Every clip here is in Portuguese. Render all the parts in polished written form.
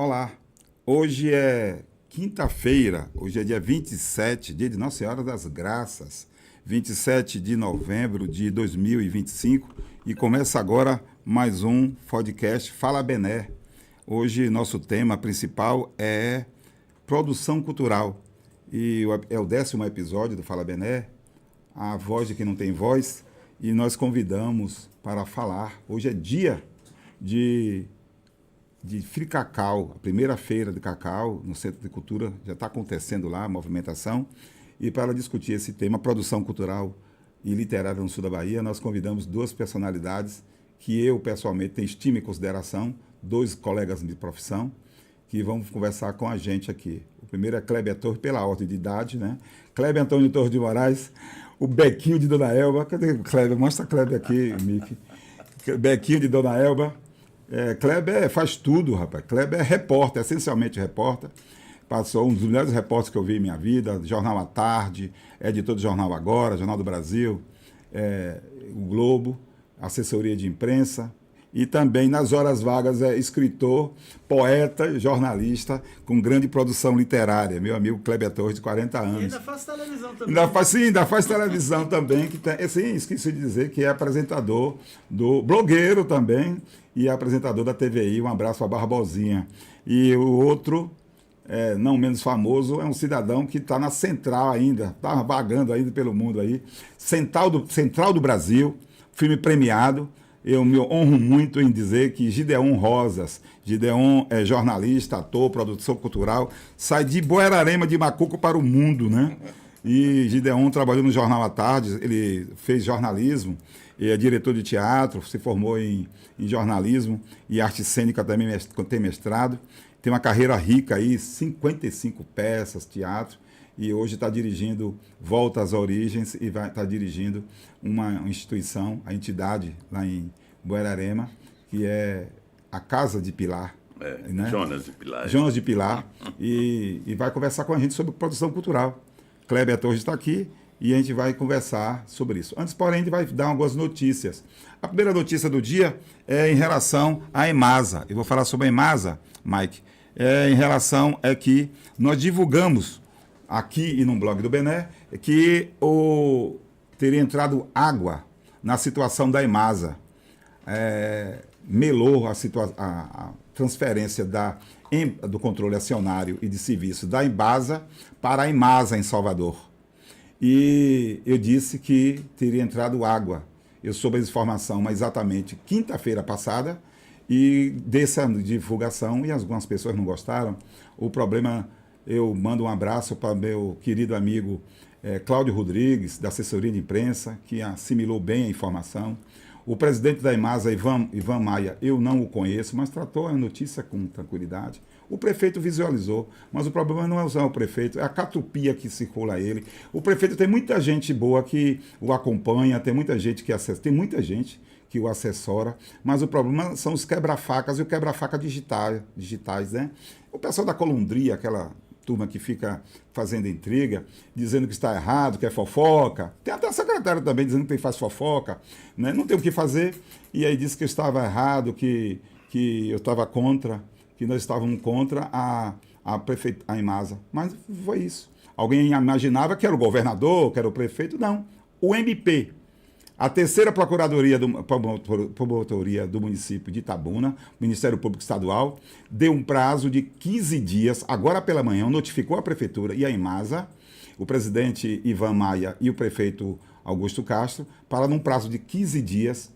Olá, hoje é quinta-feira, hoje é dia 27, dia de Nossa Senhora das Graças, 27 de novembro de 2025 e começa agora mais um podcast Fala Bené. Hoje nosso tema principal é produção cultural e é o 10º episódio do Fala Bené, a voz de quem não tem voz, e nós convidamos para falar. Hoje é dia de Fricacau, a primeira feira de cacau no Centro de Cultura, já está acontecendo lá, a movimentação. E para discutir esse tema, produção cultural e literária no sul da Bahia, nós convidamos duas personalidades que eu, pessoalmente, tenho estima e consideração, dois colegas de profissão, que vão conversar com a gente aqui. O primeiro é Kleber Torres, pela ordem de idade, né? Kleber Antônio Torres de Moraes, o Bequinho de Dona Elba. Cadê o Kleber? Mostra Kleber aqui, Mickey. Bequinho de Dona Elba. Kleber faz tudo, rapaz. Kleber é repórter, essencialmente repórter. Passou um dos melhores repórteres que eu vi em minha vida, Jornal à Tarde, editor do Jornal Agora, Jornal do Brasil, o Globo, assessoria de imprensa. E também, nas horas vagas, é escritor, poeta, jornalista, com grande produção literária. Meu amigo Kleber Torres, de 40 anos. E ainda faz televisão também. Ainda faz televisão também. Que tem, sim, esqueci de dizer que é apresentador blogueiro também e apresentador da TVI. Um abraço para Barbosinha. E o outro, não menos famoso, é um cidadão que está na Central ainda, está vagando ainda pelo mundo aí. Central do Brasil, filme premiado. Eu me honro muito em dizer que Gideon Rosas, Gideon é jornalista, ator, produção cultural, sai de Buerarema de Macuco para o mundo, né? E Gideon trabalhou no Jornal à Tarde, ele fez jornalismo, é diretor de teatro, se formou em jornalismo e arte cênica também, tem mestrado. Tem uma carreira rica aí, 55 peças, teatro. E hoje está dirigindo Volta às Origens e está dirigindo uma instituição, a entidade lá em Buerarema, que é a Casa de Pilar. Né? Jonas de Pilar. Jonas de Pilar. E vai conversar com a gente sobre produção cultural. Kleber Torres está aqui e a gente vai conversar sobre isso. Antes, porém, a gente vai dar algumas notícias. A primeira notícia do dia é em relação à EMASA. Eu vou falar sobre a EMASA, Mike. Em relação a que nós divulgamos aqui e no blog do Bené, que teria entrado água na situação da EMASA. Melou a transferência do controle acionário e de serviço da Embasa para a EMASA em Salvador. E eu disse que teria entrado água. Eu soube a informação exatamente quinta-feira passada e dessa divulgação, e algumas pessoas não gostaram. O problema... Eu mando um abraço para meu querido amigo Cláudio Rodrigues, da assessoria de imprensa, que assimilou bem a informação. O presidente da EMASA, Ivan Maia, eu não o conheço, mas tratou a notícia com tranquilidade. O prefeito visualizou, mas o problema não é usar o prefeito, é a catupia que circula a ele. O prefeito tem muita gente boa que o acompanha, tem muita gente que acessa, tem muita gente que o assessora, mas o problema são os quebra-facas e o quebra-faca digitais, né? O pessoal da Colundria, aquela turma que fica fazendo intriga, dizendo que está errado, que é fofoca. Tem até a secretária também dizendo que faz fofoca, né? Não tem o que fazer. E aí disse que eu estava errado, que eu estava contra, que nós estávamos contra a EMASA. Mas foi isso. Alguém imaginava que era o governador, que era o prefeito. Não. O MP. A terceira promotoria do município de Itabuna, Ministério Público Estadual, deu um prazo de 15 dias, agora pela manhã, notificou a Prefeitura e a EMASA, o presidente Ivan Maia e o prefeito Augusto Castro, para, num prazo de 15 dias,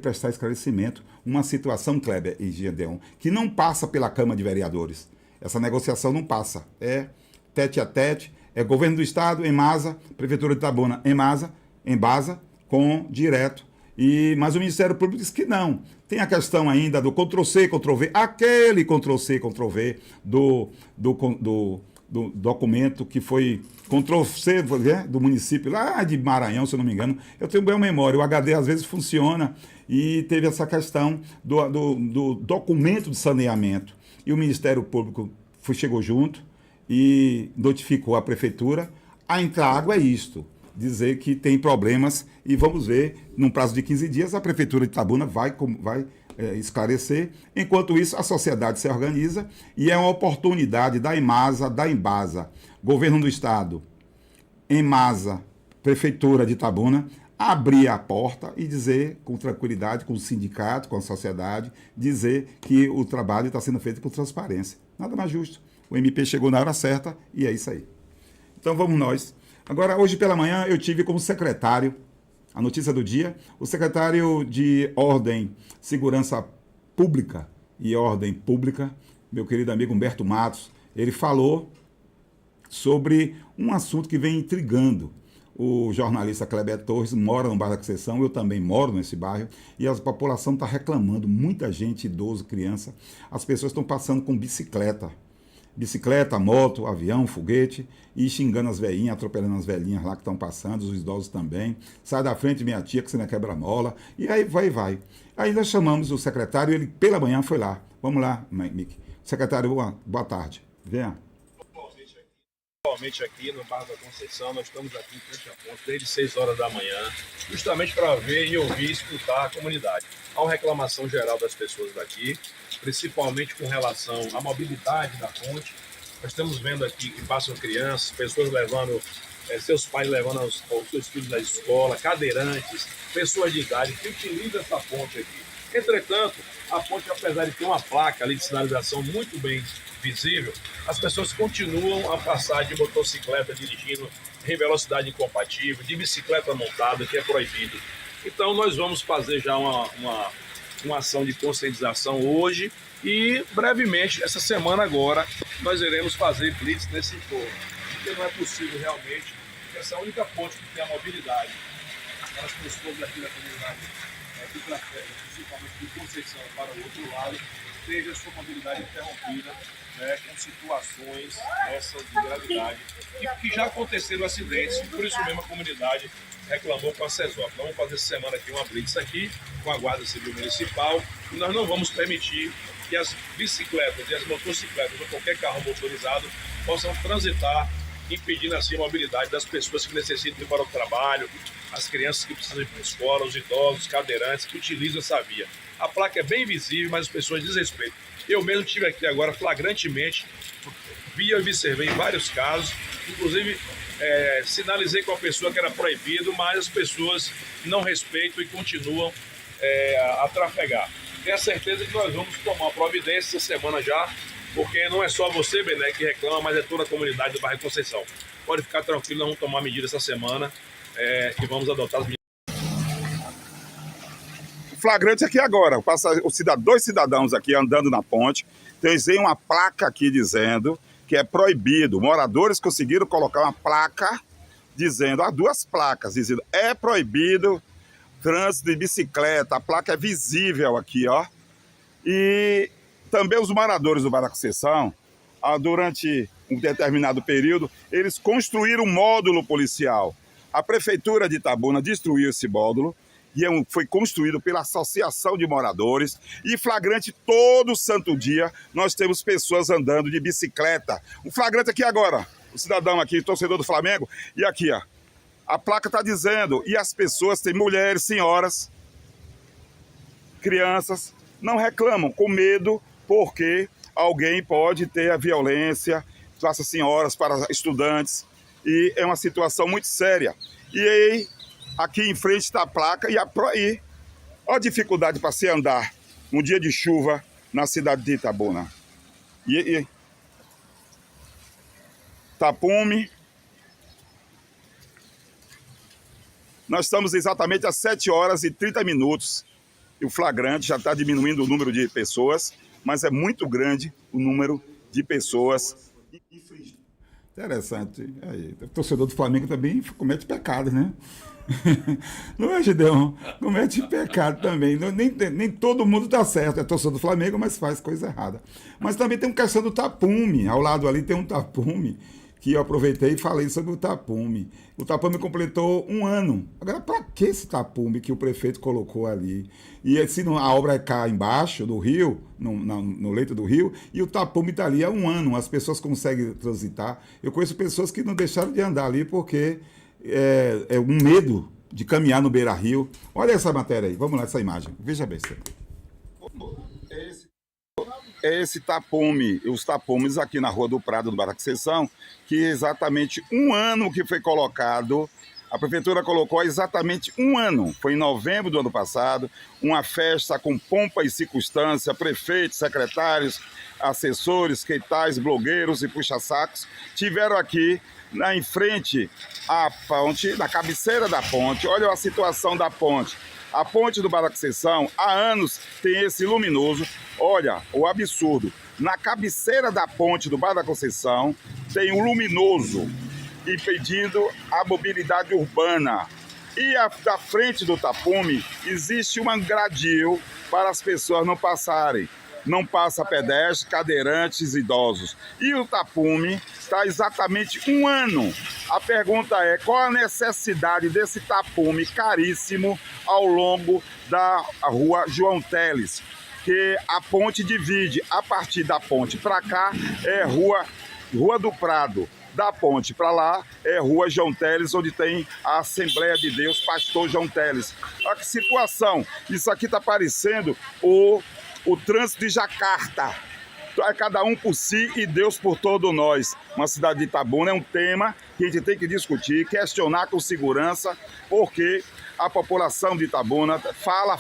prestar esclarecimento, uma situação, Kleber e Gideon, que não passa pela Câmara de Vereadores. Essa negociação não passa. É tete a tete, é governo do Estado, EMASA, Prefeitura de Itabuna, Embasa, com direto. Mas o Ministério Público diz que não. Tem a questão ainda do Ctrl-C, Ctrl-V, aquele Ctrl-C, Ctrl-V do documento que foi Ctrl-C do município lá de Maranhão, se eu não me engano. Eu tenho boa memória, o HD às vezes funciona e teve essa questão do documento de saneamento. E o Ministério Público chegou junto e notificou a Prefeitura. A entrar água é isto. dizer que tem problemas e vamos ver, num prazo de 15 dias, a Prefeitura de Itabuna vai esclarecer. Enquanto isso, a sociedade se organiza e é uma oportunidade da Imasa, da Embasa, Governo do Estado, Embasa, Prefeitura de Itabuna, abrir a porta e dizer com tranquilidade, com o sindicato, com a sociedade, dizer que o trabalho está sendo feito com transparência. Nada mais justo. O MP chegou na hora certa e é isso aí. Então vamos nós. Agora, hoje pela manhã, eu tive como secretário, a notícia do dia, o secretário de Ordem, Segurança Pública e Ordem Pública, meu querido amigo Humberto Matos. Ele falou sobre um assunto que vem intrigando. O jornalista Kleber Torres mora no bairro da Conceição, eu também moro nesse bairro, e a população está reclamando, muita gente, idoso, criança, as pessoas estão passando com bicicleta, moto, avião, foguete, e xingando as velhinhas, atropelando as velhinhas lá que estão passando, os idosos também. Sai da frente, minha tia, que você não quebra mola, e aí vai. Aí nós chamamos o secretário, ele pela manhã foi lá. Vamos lá, Mick. Secretário, boa tarde. Venha. Atualmente aqui no bairro da Conceição, nós estamos aqui em frente à ponte desde 6 horas da manhã, justamente para ver e ouvir e escutar a comunidade. Há uma reclamação geral das pessoas daqui, principalmente com relação à mobilidade da ponte. Nós estamos vendo aqui que passam crianças, pessoas levando, seus pais levando os seus filhos à escola, cadeirantes, pessoas de idade que utilizam essa ponte aqui. Entretanto, a ponte, apesar de ter uma placa ali de sinalização muito bem visível, as pessoas continuam a passar de motocicleta dirigindo em velocidade incompatível, de bicicleta montada, que é proibido. Então nós vamos fazer já uma ação de conscientização hoje e brevemente, essa semana agora, nós iremos fazer blitz nesse entorno, porque não é possível realmente que essa única ponte que tem a mobilidade, aquelas pessoas aqui da comunidade que trafegam, principalmente de Conceição para o outro lado, teve a sua mobilidade interrompida, com situações dessas de gravidade, e que já aconteceram acidentes, e por isso mesmo a comunidade reclamou com a CESOP. Nós vamos fazer essa semana aqui uma blitz aqui, com a Guarda Civil Municipal, e nós não vamos permitir que as bicicletas e as motocicletas ou qualquer carro motorizado possam transitar, impedindo assim a mobilidade das pessoas que necessitam ir para o trabalho, as crianças que precisam ir para a escola, os idosos, os cadeirantes que utilizam essa via. A placa é bem visível, mas as pessoas desrespeitam. Eu mesmo estive aqui agora flagrantemente, vi e observei em vários casos, inclusive sinalizei com a pessoa que era proibido, mas as pessoas não respeitam e continuam a trafegar. Tenho a certeza que nós vamos tomar providência essa semana já, porque não é só você, Bené, que reclama, mas é toda a comunidade do bairro Conceição. Pode ficar tranquilo, nós vamos tomar medidas essa semana e vamos adotar as medidas. Flagrante aqui agora, dois cidadãos aqui andando na ponte, tem uma placa aqui dizendo que é proibido. Moradores conseguiram colocar uma placa dizendo, duas placas dizendo, é proibido trânsito de bicicleta, a placa é visível aqui, ó. E também os moradores do bairro da Conceição, durante um determinado período, eles construíram um módulo policial. A Prefeitura de Itabuna destruiu esse módulo, e foi construído pela Associação de Moradores, e flagrante todo santo dia nós temos pessoas andando de bicicleta. Um flagrante aqui agora, o cidadão aqui, torcedor do Flamengo, e aqui, ó, a placa está dizendo, e as pessoas, tem mulheres, senhoras, crianças, não reclamam, com medo, porque alguém pode ter a violência, passa senhoras para estudantes, e é uma situação muito séria. E aí, aqui em frente está a placa e olha a dificuldade para se andar num dia de chuva na cidade de Itabuna. Tapume. Nós estamos exatamente às 7 horas e 30 minutos. E o flagrante já está diminuindo o número de pessoas, mas é muito grande o número de pessoas. Interessante. Aí, o torcedor do Flamengo também comete pecado, né? Não é, Gideon? Comete pecado também. Nem todo mundo está certo. É torcedor do Flamengo, mas faz coisa errada. Mas também tem uma questão do tapume. Ao lado ali tem um tapume, que eu aproveitei e falei sobre o tapume. O tapume completou 1 ano. Agora, para que esse tapume que o prefeito colocou ali? E se a obra é cá embaixo do rio, no leito do rio, e o tapume está ali há 1 ano, as pessoas conseguem transitar. Eu conheço pessoas que não deixaram de andar ali porque um medo de caminhar no Beira-Rio. Olha essa matéria aí, vamos lá, essa imagem. Veja bem. Esse tapume, os tapumes aqui na Rua do Prado, do Baraquecção, que exatamente um ano que foi colocado, a prefeitura colocou há exatamente um ano, foi em novembro do ano passado, uma festa com pompa e circunstância, prefeitos, secretários, assessores, queitais, blogueiros e puxa-sacos, tiveram aqui em frente à ponte, na cabeceira da ponte. Olha a situação da ponte. A ponte do Baraquecção, há anos, tem esse luminoso. Olha o absurdo. Na cabeceira da ponte do Baraquecção, tem um luminoso impedindo a mobilidade urbana. E da frente do tapume, existe um gradil para as pessoas não passarem. Não passa pedestres, cadeirantes, idosos. E o tapume está exatamente um ano. A pergunta é, qual a necessidade desse tapume caríssimo ao longo da rua João Teles? Que a ponte divide, a partir da ponte para cá é Rua do Prado. Da ponte para lá é Rua João Teles, onde tem a Assembleia de Deus, Pastor João Teles. Olha que situação, isso aqui está parecendo o trânsito de Jacarta. É cada um por si e Deus por todos nós. Uma cidade de Itabuna é um tema que a gente tem que discutir, questionar com segurança, porque a população de Itabuna fala,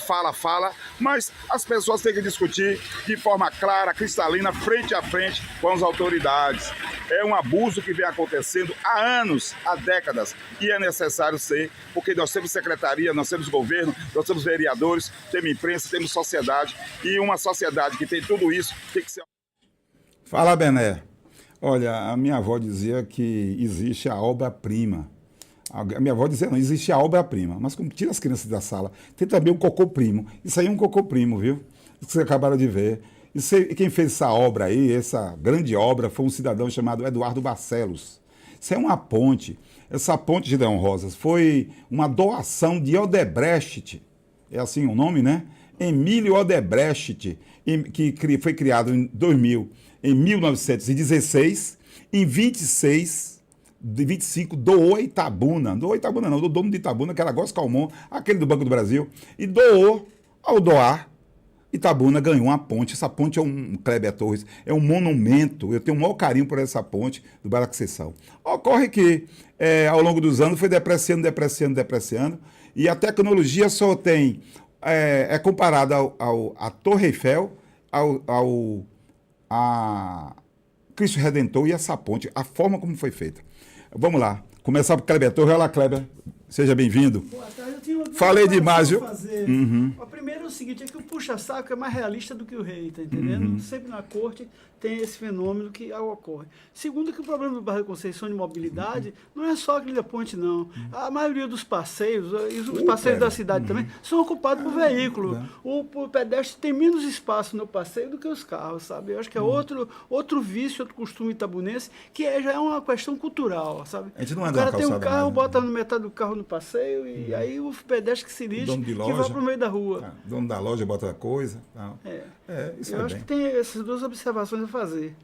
mas as pessoas têm que discutir de forma clara, cristalina, frente a frente com as autoridades. É um abuso que vem acontecendo há anos, há décadas, e é necessário ser, porque nós temos secretaria, nós temos governo, nós temos vereadores, temos imprensa, temos sociedade, e uma sociedade que tem tudo isso tem que ser... Fala, Bené. Olha, a minha avó dizia que existe a obra-prima. A minha avó dizia, não, existe a obra-prima. Mas como tira as crianças da sala, tem também o cocô-primo. Isso aí é um cocô-primo, viu? Isso que vocês acabaram de ver. Isso aí, quem fez essa obra aí, essa grande obra, foi um cidadão chamado Eduardo Barcelos. Isso é uma ponte. Essa ponte, Gideão Rosas, foi uma doação de Odebrecht. É assim o nome, né? Emílio Odebrecht, que foi criado em 2000. Em 1916, em 25, doou a Itabuna. Doou a Itabuna não, do dono de Itabuna, que era Góes Calmon, aquele do Banco do Brasil. E doou, ao doar, Itabuna ganhou uma ponte. Essa ponte é um Kleber Torres, é um monumento. Eu tenho o maior carinho por essa ponte do Baraquecção. Ocorre que, ao longo dos anos, foi depreciando. E a tecnologia só tem... É comparada à Torre Eiffel, a Cristo Redentor e essa ponte, a forma como foi feita. Vamos lá, começar por Kleber Torres. Olha lá, Kleber, seja bem-vindo. Boa tarde, eu tinha uma Falei demais, viu? A primeira é o seguinte, é que o puxa-saco é mais realista do que o rei, tá entendendo? Sempre na corte tem esse fenômeno que ocorre. Segundo, que o problema do bairro Conceição de mobilidade não é só aquele da ponte, não. A maioria dos passeios, e os passeios da cidade também, são ocupados por veículo. O pedestre tem menos espaço no passeio do que os carros, sabe? Eu acho que é outro vício, outro costume itabunense, que já é uma questão cultural, sabe? A gente não o anda cara na tem um calçada carro, mais, bota no metade do carro no passeio, e aí o pedestre que se lixe, que vai para o meio da rua. Dono da loja bota coisa. Isso eu acho que tem essas duas observações a fazer.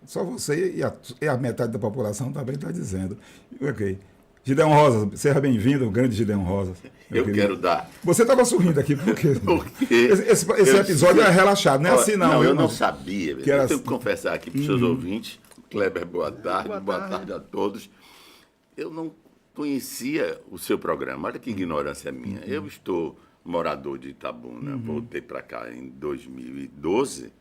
Só você e a metade da população também está dizendo. Ok. Gideão Rosas, seja bem-vindo, o grande Gideão Rosas. Eu querido. Quero dar. Você estava sorrindo aqui, por quê? Porque esse episódio é relaxado, não é assim não. Não, eu não sabia. Eu tenho que confessar aqui para os seus ouvintes. Kleber, boa tarde a todos. Eu não conhecia o seu programa, olha que ignorância minha. Eu estou morador de Itabuna, voltei para cá em 2012,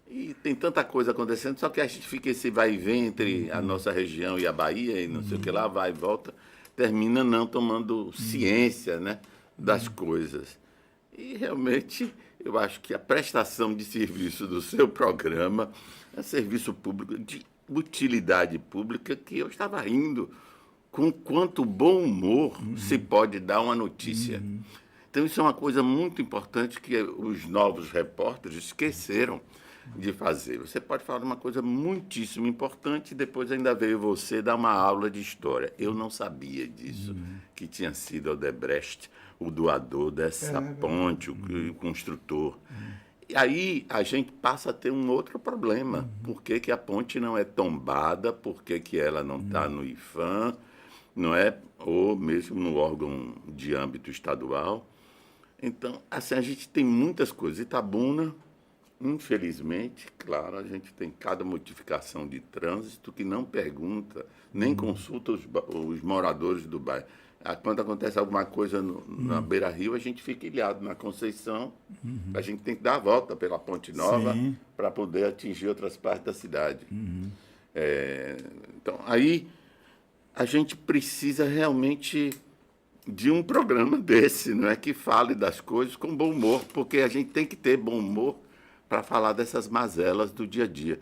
e tem tanta coisa acontecendo, só que a gente fica esse vai e vem entre a nossa região e a Bahia, e não sei o que lá, vai e volta, termina não tomando ciência, né, das coisas. E realmente eu acho que a prestação de serviço do seu programa é serviço público de utilidade pública, que eu estava rindo com quanto bom humor se pode dar uma notícia. Então, isso é uma coisa muito importante que os novos repórteres esqueceram de fazer. Você pode falar uma coisa muitíssimo importante e depois ainda veio você dar uma aula de história. Eu não sabia disso, que tinha sido Odebrecht o doador dessa ponte, o construtor. E aí a gente passa a ter um outro problema. Por que a ponte não é tombada? Por que ela não está no IFAM? não é? Ou mesmo no órgão de âmbito estadual. Então, assim, a gente tem muitas coisas. Itabuna, infelizmente, claro, a gente tem cada modificação de trânsito que não pergunta, nem consulta os moradores do bairro. Quando acontece alguma coisa na Beira-Rio, a gente fica ilhado na Conceição, a gente tem que dar a volta pela Ponte Nova para poder atingir outras partes da cidade. Então, aí a gente precisa realmente de um programa desse, não é, que fale das coisas com bom humor, porque a gente tem que ter bom humor para falar dessas mazelas do dia a dia.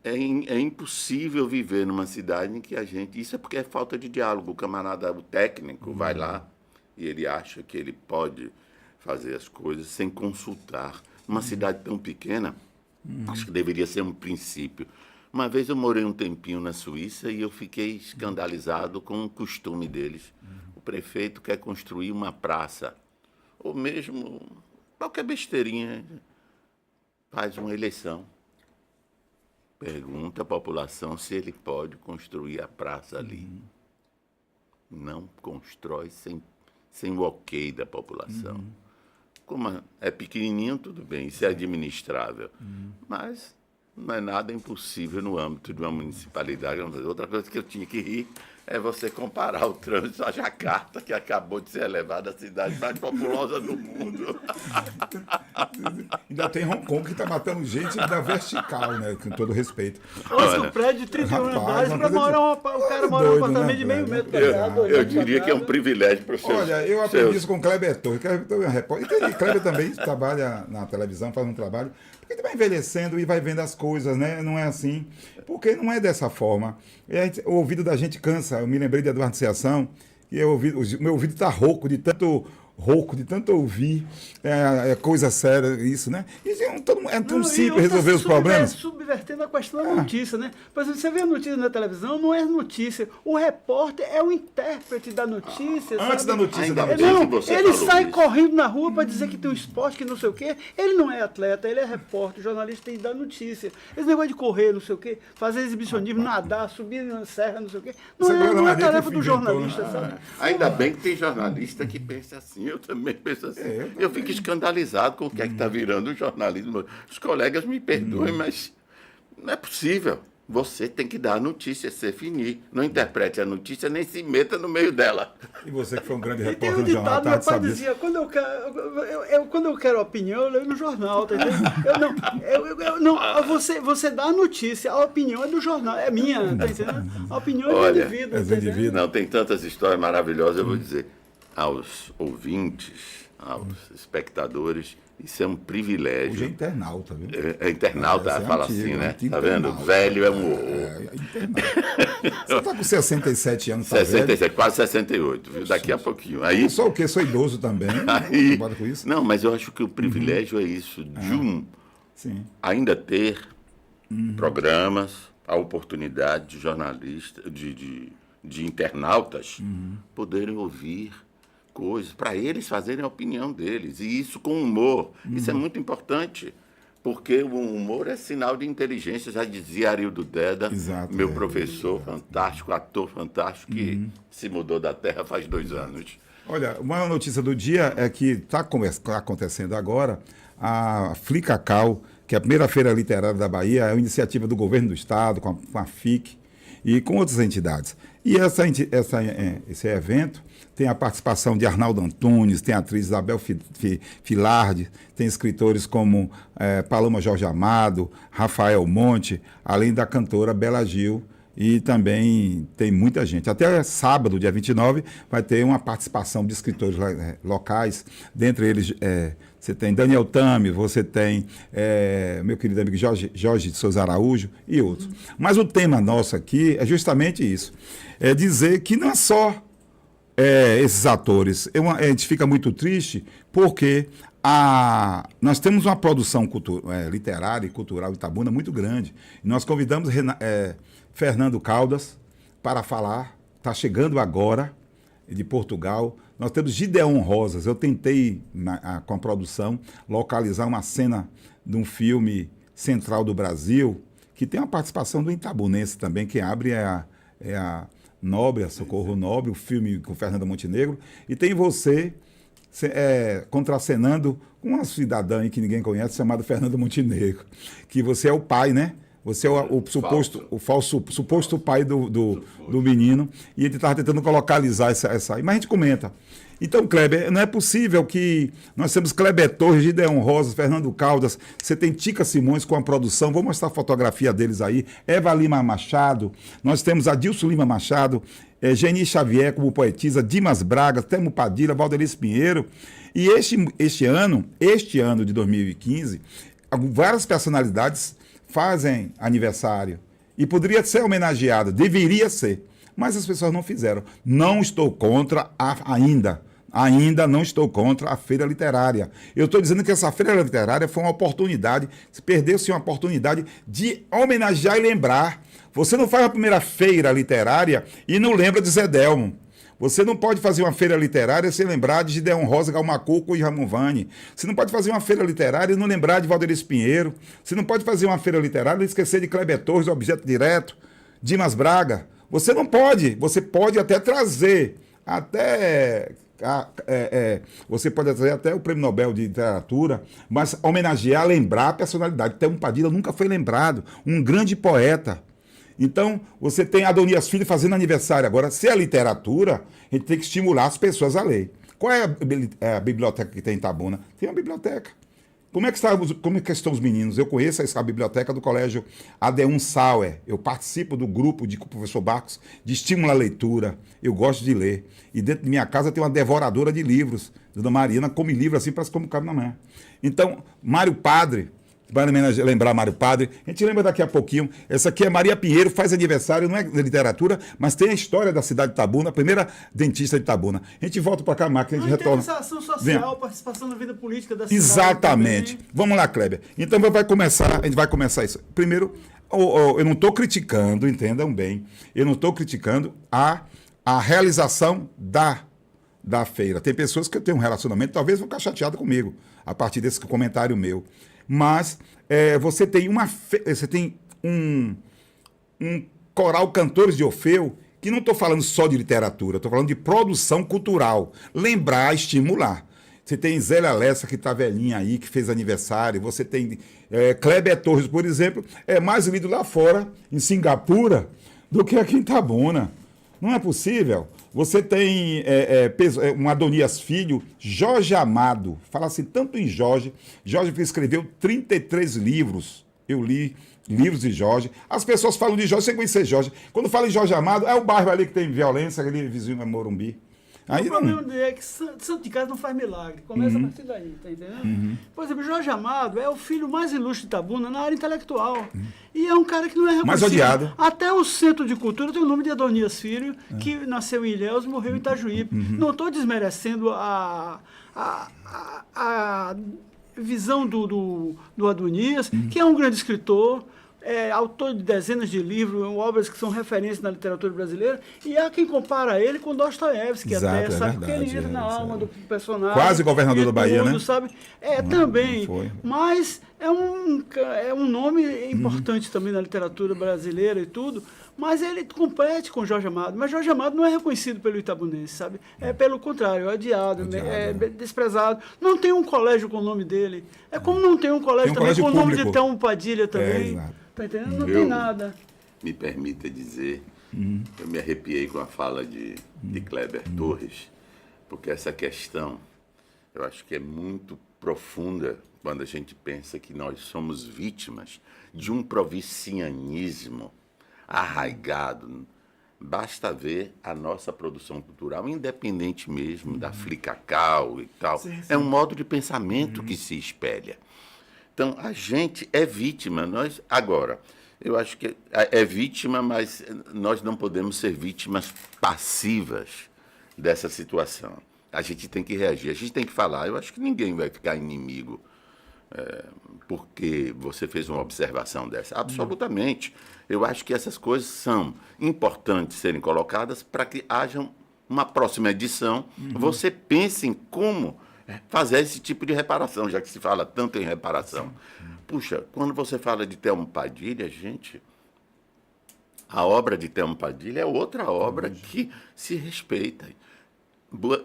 É impossível viver numa cidade em que a gente... Isso é porque é falta de diálogo. O camarada, o técnico, vai lá e ele acha que ele pode fazer as coisas sem consultar. Uma cidade tão pequena, acho que deveria ser um princípio. Uma vez eu morei um tempinho na Suíça e eu fiquei escandalizado com o costume deles. O prefeito quer construir uma praça, ou mesmo qualquer besteirinha, faz uma eleição. Pergunta à população se ele pode construir a praça ali. Não constrói sem o ok da população. Como é pequenininho, tudo bem, isso é administrável. Mas não é nada impossível no âmbito de uma municipalidade. Outra coisa que eu tinha que rir é você comparar o trânsito a Jacarta, que acabou de ser elevada à cidade mais populosa do mundo. Ainda tem Hong Kong que está matando gente da vertical, né? Com todo respeito. Hoje o prédio de 31 andares, o cara mora num apartamento de meio metro quadrado. Eu diria que é um privilégio para os seus... Olha, eu aprendi isso com o Kleber Torres. Kleber Torres é um repórter. E Kleber também trabalha na televisão, faz um trabalho. Porque ele vai envelhecendo e vai vendo as coisas, né? Não é assim. Porque não é dessa forma. O ouvido da gente cansa. Eu me lembrei de Eduardo Seação, e o meu ouvido está rouco de tanto ouvir, coisa séria, isso, né? Isso é tão simples resolver os problemas. Subvertendo a questão da notícia, né? Por exemplo, você vê a notícia na televisão, não é notícia. O repórter é o intérprete da notícia. Antes da notícia. Ele sai correndo na rua para dizer que tem um esporte, que não sei o quê. Ele não é atleta, ele é repórter, jornalista, tem que dar notícia. Esse negócio de correr, não sei o quê, fazer exibicionismo, nadar, subir na serra, não sei o quê. Não é tarefa do jornalista, sabe? Ainda bem que tem jornalista que pensa assim. Eu também penso assim. Eu fico escandalizado com o que é que está virando o jornalismo. Os colegas me perdoem, mas não é possível. Você tem que dar a notícia, se definir. Não interprete a notícia, nem se meta no meio dela. E você que foi um grande E tem repórter um no jornal, ditado, meu pai dizia, quando eu quero opinião, eu leio no jornal, tá entendendo? Você dá a notícia, a opinião é do jornal, é minha, tá entendendo? A opinião é do indivíduo. É do indivíduo. Não, tem tantas histórias maravilhosas, eu vou dizer aos ouvintes, aos espectadores, isso é um privilégio. Hoje é internauta, viu? É internauta, fala antigo, assim, né? internauta. Tá vendo? Velho é um horror. Internauta. Você tá com 67 anos, tá 67, velho? quase 68, viu? Daqui a pouquinho. Aí, Eu sou o quê? Sou idoso também. aí, Trabalho com isso. não, mas eu acho que o privilégio é isso, de Sim. ainda ter programas, a oportunidade de jornalistas, de internautas poderem ouvir coisas, para eles fazerem a opinião deles, e isso com humor. Isso é muito importante, porque o humor é sinal de inteligência, já dizia Arildo Deda, Exato, meu professor fantástico, ator fantástico, que se mudou da Terra faz 2 anos. Olha, uma notícia do dia é que está acontecendo agora a Flicacau, que é a primeira feira literária da Bahia, é uma iniciativa do governo do estado, com a FIC e com outras entidades. E esse evento tem a participação de Arnaldo Antunes, tem a atriz Isabel Filardi, tem escritores como Paloma Jorge Amado, Rafael Monte, além da cantora Bela Gil, e também tem muita gente. Até sábado, dia 29, vai ter uma participação de escritores locais, dentre eles você tem Daniel Tami, você tem meu querido amigo Jorge de Souza Araújo e outros. Mas o tema nosso aqui é justamente isso, é dizer que não é só esses atores. A gente fica muito triste porque nós temos uma produção literária e cultural em Itabuna muito grande. E nós convidamos Fernando Caldas para falar, está chegando agora, de Portugal. Nós temos Gideon Rosas. Eu tentei, com a produção, localizar uma cena de um filme central do Brasil, que tem uma participação do itabunense também. Quem abre é a Nobre, a Socorro Nobre, o filme com Fernanda Montenegro, e tem você contracenando com uma cidadã aí que ninguém conhece, chamada Fernanda Montenegro, que você é o pai, né? Você é o suposto pai do menino, e ele estava tentando localizar essa aí. Mas a gente comenta. Então, Kleber, não é possível que nós temos Kleber Torres, Gideon Rosas, Fernando Caldas, você tem Tica Simões com a produção, vou mostrar a fotografia deles aí, Eva Lima Machado, nós temos Adilson Lima Machado, Geni Xavier como poetisa, Dimas Braga, Temo Padilha, Valdelice Pinheiro, e este ano de 2015, várias personalidades fazem aniversário e poderia ser homenageado, deveria ser, mas as pessoas não fizeram. Não estou contra ainda não estou contra a feira literária. Eu estou dizendo que essa feira literária foi uma oportunidade, se perdeu-se uma oportunidade de homenagear e lembrar. Você não faz a primeira feira literária e não lembra de Zé Delmo. Você não pode fazer uma feira literária sem lembrar de Gideon Rosa, Galmacuco e Ramon Vani. Você não pode fazer uma feira literária e não lembrar de Valdelice Pinheiro. Você não pode fazer uma feira literária e esquecer de Kleber Torres, Objeto Direto, Dimas Braga. Você não pode. Você pode até trazer você pode trazer até o Prêmio Nobel de Literatura, mas homenagear, lembrar a personalidade. Temo Padilha nunca foi lembrado, um grande poeta. Então, você tem Adonias Filho fazendo aniversário. Agora, se é literatura, a gente tem que estimular as pessoas a ler. Qual é a biblioteca que tem em Itabuna? Tem uma biblioteca. Como é que estão os meninos? Eu conheço a biblioteca do Colégio Adeum Sauer. Eu participo do grupo com o professor Barcos de estímulo à leitura. Eu gosto de ler. E dentro de minha casa tem uma devoradora de livros. Dona Mariana come livro assim, parece como cabe na mão. Então, Mário Padre, para lembrar Mário Padre, a gente lembra daqui a pouquinho. Essa aqui é Maria Pinheiro, faz aniversário, não é de literatura, mas tem a história da cidade de Itabuna, a primeira dentista de Itabuna. A gente volta para cá, Marcos, a gente retorna. Interessação social, participação na vida política da cidade. Exatamente. Também. Vamos lá, Kleber. Então a gente vai começar isso. Primeiro, eu não estou criticando, entendam bem, eu não estou criticando a realização da feira. Tem pessoas que têm um relacionamento, talvez vão ficar chateadas comigo, a partir desse comentário meu. Mas você tem um coral Cantores de Orfeu, que não estou falando só de literatura, estou falando de produção cultural. Lembrar, estimular. Você tem Zélia Lessa, que está velhinha aí, que fez aniversário. Você tem Kleber Torres, por exemplo, é mais lido lá fora, em Singapura, do que aqui em Itabuna. Não é possível. Você tem um Adonias Filho, Jorge Amado, fala-se tanto em Jorge. Jorge escreveu 33 livros. Eu li livros de Jorge. As pessoas falam de Jorge sem conhecer Jorge. Quando falam em Jorge Amado, é o bairro ali que tem violência, aquele vizinho é Morumbi. Aí o problema dele é que Santo de Casa não faz milagre. Começa a partir daí, tá entendendo? Por exemplo, Jorge Amado é o filho mais ilustre de Itabuna na área intelectual. E é um cara que não é reconhecido. Mais odiado. Até o Centro de Cultura tem o nome de Adonias Filho, que nasceu em Ilhéus e morreu em Itajuípe. Não estou desmerecendo a visão do Adonias, que é um grande escritor, autor de dezenas de livros, obras que são referências na literatura brasileira, e há quem compara ele com Dostoiévski até, sabe? Porque ele entra na alma do personagem. Quase governador da Bahia, né? Sabe? Também. Mas é um nome importante também na literatura brasileira e tudo, mas ele compete com Jorge Amado. Mas Jorge Amado não é reconhecido pelo itabunense, sabe? É pelo contrário, é odiado, é desprezado. Não tem um colégio com o nome dele. É como não tem um colégio também com o nome de Temo Padilha também. Tá entendendo? Não tem nada. Me permita dizer, eu me arrepiei com a fala de Kleber Torres, porque essa questão, eu acho que é muito profunda quando a gente pensa que nós somos vítimas de um provincianismo arraigado. Basta ver a nossa produção cultural, independente mesmo da Flicacau e tal. Sim. É um modo de pensamento que se espelha. Então, a gente é vítima. Agora, eu acho que é vítima, mas nós não podemos ser vítimas passivas dessa situação. A gente tem que reagir, a gente tem que falar. Eu acho que ninguém vai ficar inimigo porque você fez uma observação dessa. Absolutamente. Eu acho que essas coisas são importantes serem colocadas para que haja uma próxima edição. Você pense em como fazer esse tipo de reparação, já que se fala tanto em reparação. Puxa, quando você fala de Temo Padilha, gente, A obra de Telmo Padilha é outra obra que se respeita.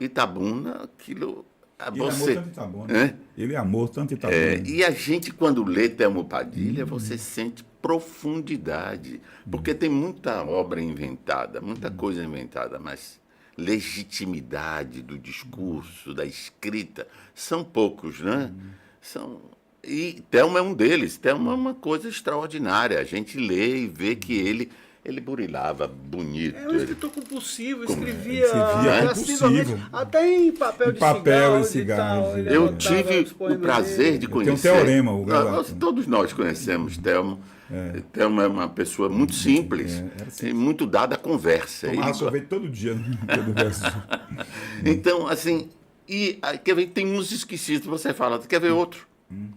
Itabuna, aquilo... Ele amou tanto Itabuna. Né? Ele amou tanto Itabuna. E a gente, quando lê Telmo Padilha, você sente profundidade. Porque tem muita obra inventada, muita coisa inventada, mas legitimidade do discurso, da escrita, são poucos, né? E Telmo é um deles. Telmo é uma coisa extraordinária. A gente lê e vê que ele burilava bonito. É um escritor compulsivo, escrevia compulsivo. até em papel de cigarro. Eu tive o prazer de conhecer. Tem um teorema. Todos nós conhecemos Telmo. Telmo é uma pessoa muito simples e muito dada à conversa. Tomava sorvete todo dia. Então, assim, quer ver, tem uns esquecidos, você fala, quer ver outro?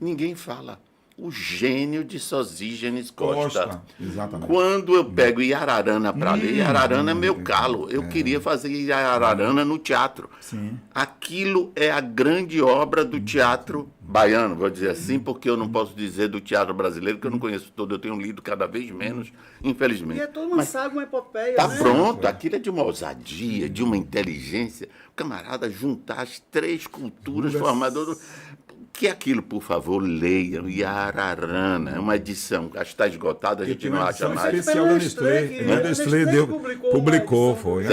Ninguém fala. O gênio de Sosígenes Costa. Exatamente. Quando eu pego Yararana para ler, Yararana é meu calo. Eu queria fazer Yararana no teatro. Sim. Aquilo é a grande obra do teatro baiano, vou dizer assim, porque eu não posso dizer do teatro brasileiro, que eu não conheço todo, eu tenho lido cada vez menos, infelizmente. E é toda uma saga, uma epopeia, tá né? Pronto, aquilo é de uma ousadia, de uma inteligência. O camarada juntar as três culturas formadoras. Que é aquilo, por favor, leiam. Yararana, é uma edição, acho que está esgotada, a gente não acha mais. Especial da Nestlé publicou, foi.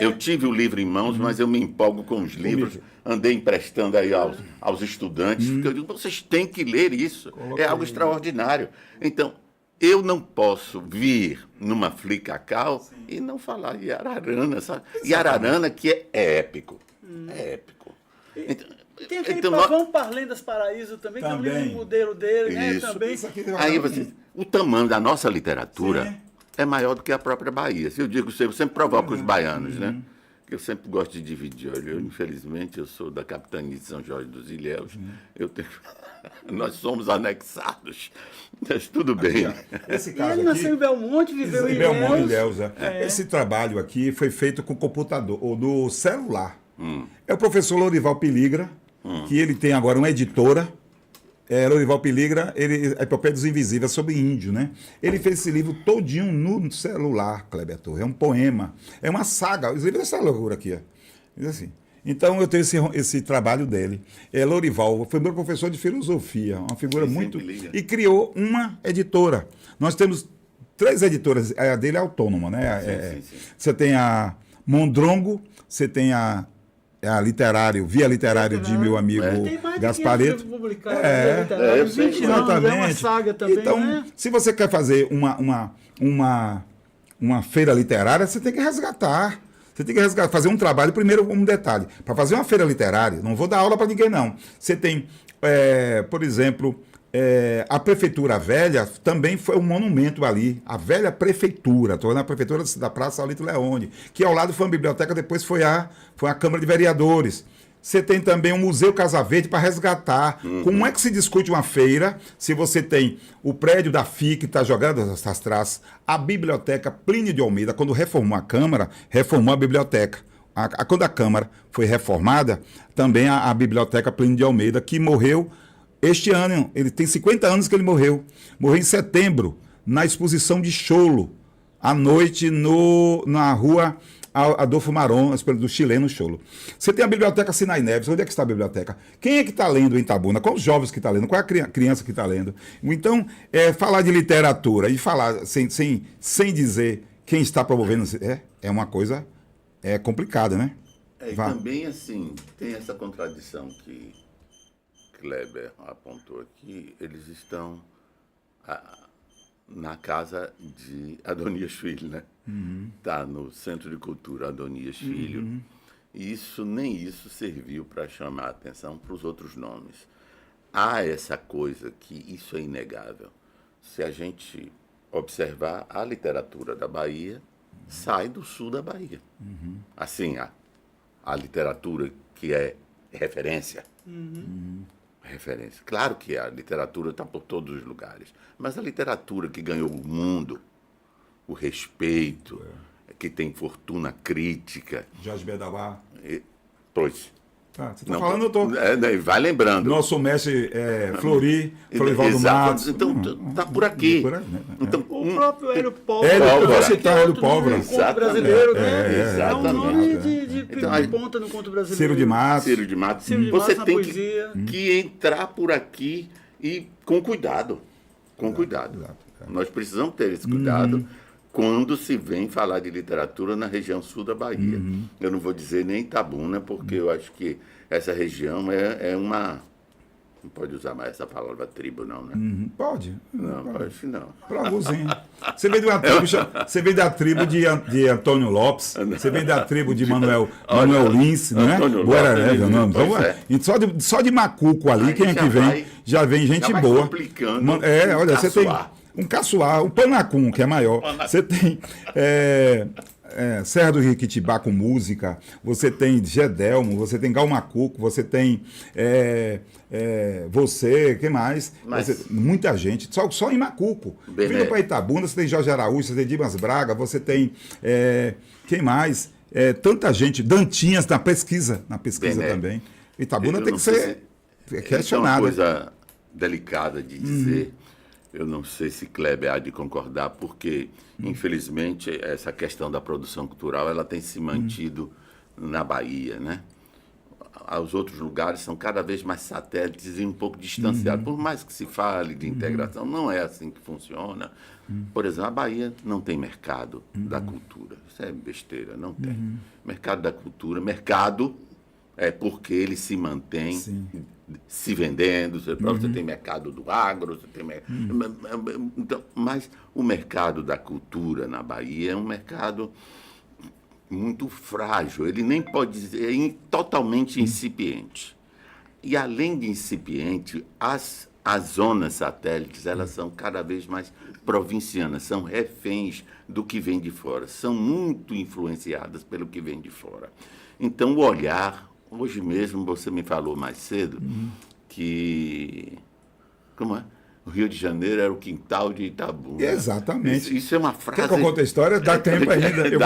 Eu tive o livro em mãos, mas eu me empolgo com os livros, andei emprestando aí aos estudantes, porque eu digo, vocês têm que ler isso, é algo extraordinário. Então, eu não posso vir numa Flicacau e não falar Yararana, sabe? Yararana que é épico, é épico. Tem aquele Pavão Parlendas Paraíso também, que é um livro modelo dele, né? Também. Aí o tamanho da nossa literatura é maior do que a própria Bahia. Eu digo, eu sempre provoco os baianos, né? Que eu sempre gosto de dividir. Olha, infelizmente, eu sou da capitania de São Jorge dos Ilhéus. Nós somos anexados. Mas tudo bem. Esse caso ele nasceu em Belmonte, viveu em Ilhéus. Esse trabalho aqui foi feito com computador, ou no celular. É o professor Lorival Peligra, que ele tem agora uma editora. Lorival Peligra, ele é Epopeia dos Invisíveis, sobre índio, né? Ele fez esse livro todinho no celular, Kleber Torre. É um poema, é uma saga. Os livros dessa loucura aqui, ó. Diz assim. Então eu tenho esse trabalho dele. Lorival foi meu professor de filosofia, uma figura muito... E criou uma editora. Nós temos 3 editoras, a dele é autônoma, né? Sim. Você tem a Mondrongo, você tem a Via Literário de meu amigo Gaspareto. Exatamente. É uma saga também, então, né? Se você quer fazer uma feira literária, você tem que resgatar. Você tem que fazer um trabalho. Primeiro, um detalhe. Para fazer uma feira literária, não vou dar aula para ninguém, não. Você tem, por exemplo... a Prefeitura Velha também foi um monumento ali, a velha prefeitura, estou na prefeitura da Praça Saulito Leone, que ao lado foi uma biblioteca, depois foi a Câmara de Vereadores. Você tem também o Museu Casa Verde para resgatar. Como é que se discute uma feira se você tem o prédio da FIC que está jogando essas traças, a Biblioteca Plínio de Almeida, quando reformou a Câmara, reformou a biblioteca. Quando a Câmara foi reformada, também a Biblioteca Plínio de Almeida, que morreu este ano. Ele tem 50 anos que ele morreu. Morreu em setembro, na exposição de Cholo, à noite na rua Adolfo Maron, do chileno Cholo. Você tem a Biblioteca Sinai Neves. Onde é que está a biblioteca? Quem é que está lendo em Itabuna? Qual os jovens que estão lendo? Qual é a criança que está lendo? Então, falar de literatura e falar sem dizer quem está promovendo é uma coisa complicada, né? E também, assim, tem essa contradição que Kleber apontou aqui. Eles estão na casa de Adonias Filho, né? Tá no Centro de Cultura Adonias Filho. E nem isso serviu para chamar a atenção para os outros nomes. Há essa coisa que isso é inegável. Se a gente observar, a literatura da Bahia sai do sul da Bahia. Assim, a literatura que é referência. Referência. Claro que a literatura está por todos os lugares, mas a literatura que ganhou o mundo, o respeito, que tem fortuna crítica... Jorge Bedauá. Pois, Você está falando, eu tô... Vai lembrando. Nosso mestre Flori, Florivaldo Matos. Então, está por aqui. Então, O próprio Hélio Eu vou citar Hélio Pólvora. Pólvora. Conto brasileiro, né? É um nome de ponta no conto brasileiro. Ciro de Matos. Ciro de Matos. Ciro de Você Matos tem na poesia. que entrar por aqui e com cuidado. Com cuidado. Nós precisamos ter esse cuidado quando se vem falar de literatura na região sul da Bahia. Eu não vou dizer nem Itabuna, porque eu acho que essa região é uma... Não pode usar mais essa palavra tribo, não, né? Pode. Não, acho que não. Para algumzinho. Você veio de uma tribo, você veio da tribo de Antônio Lopes, você veio da tribo de Manuel Lins, não é? Antônio Boeraré, Lopes, não. pois Então, é. só de Macuco ali, Aí quem é que vem? Já vem gente vai boa. complicando Olha, você tem caçoar. um caçoar, um panacum, que é maior. Você tem Serra do Riquitibá com música, você tem Gedelmo, você tem Galmacuco, você tem quem mais? Muita gente, só em Macuco. Vindo para Itabuna, você tem Jorge Araújo, você tem Dimas Braga, você tem quem mais? Tanta gente, Dantinhas na pesquisa também. Itabuna tem que ser questionada. É uma coisa delicada de dizer. Eu não sei se Kleber há de concordar, porque, infelizmente, essa questão da produção cultural ela tem se mantido na Bahia, né? Os outros lugares são cada vez mais satélites e um pouco distanciados. Por mais que se fale de integração, não é assim que funciona. Por exemplo, a Bahia não tem mercado da cultura. Isso é besteira, não tem. Mercado da cultura, mercado é porque ele se mantém se vendendo, você tem mercado do agro, você tem então, mas o mercado da cultura na Bahia é um mercado muito frágil, ele nem pode dizer, é totalmente incipiente. E além de incipiente, as zonas satélites, elas são cada vez mais provincianas, são reféns do que vem de fora, são muito influenciadas pelo que vem de fora. Então, o olhar... Hoje mesmo você me falou mais cedo que... Como é? O Rio de Janeiro era o quintal de Itabuna. Exatamente. Isso é uma frase... Quer que eu conte a história? Dá tempo ainda.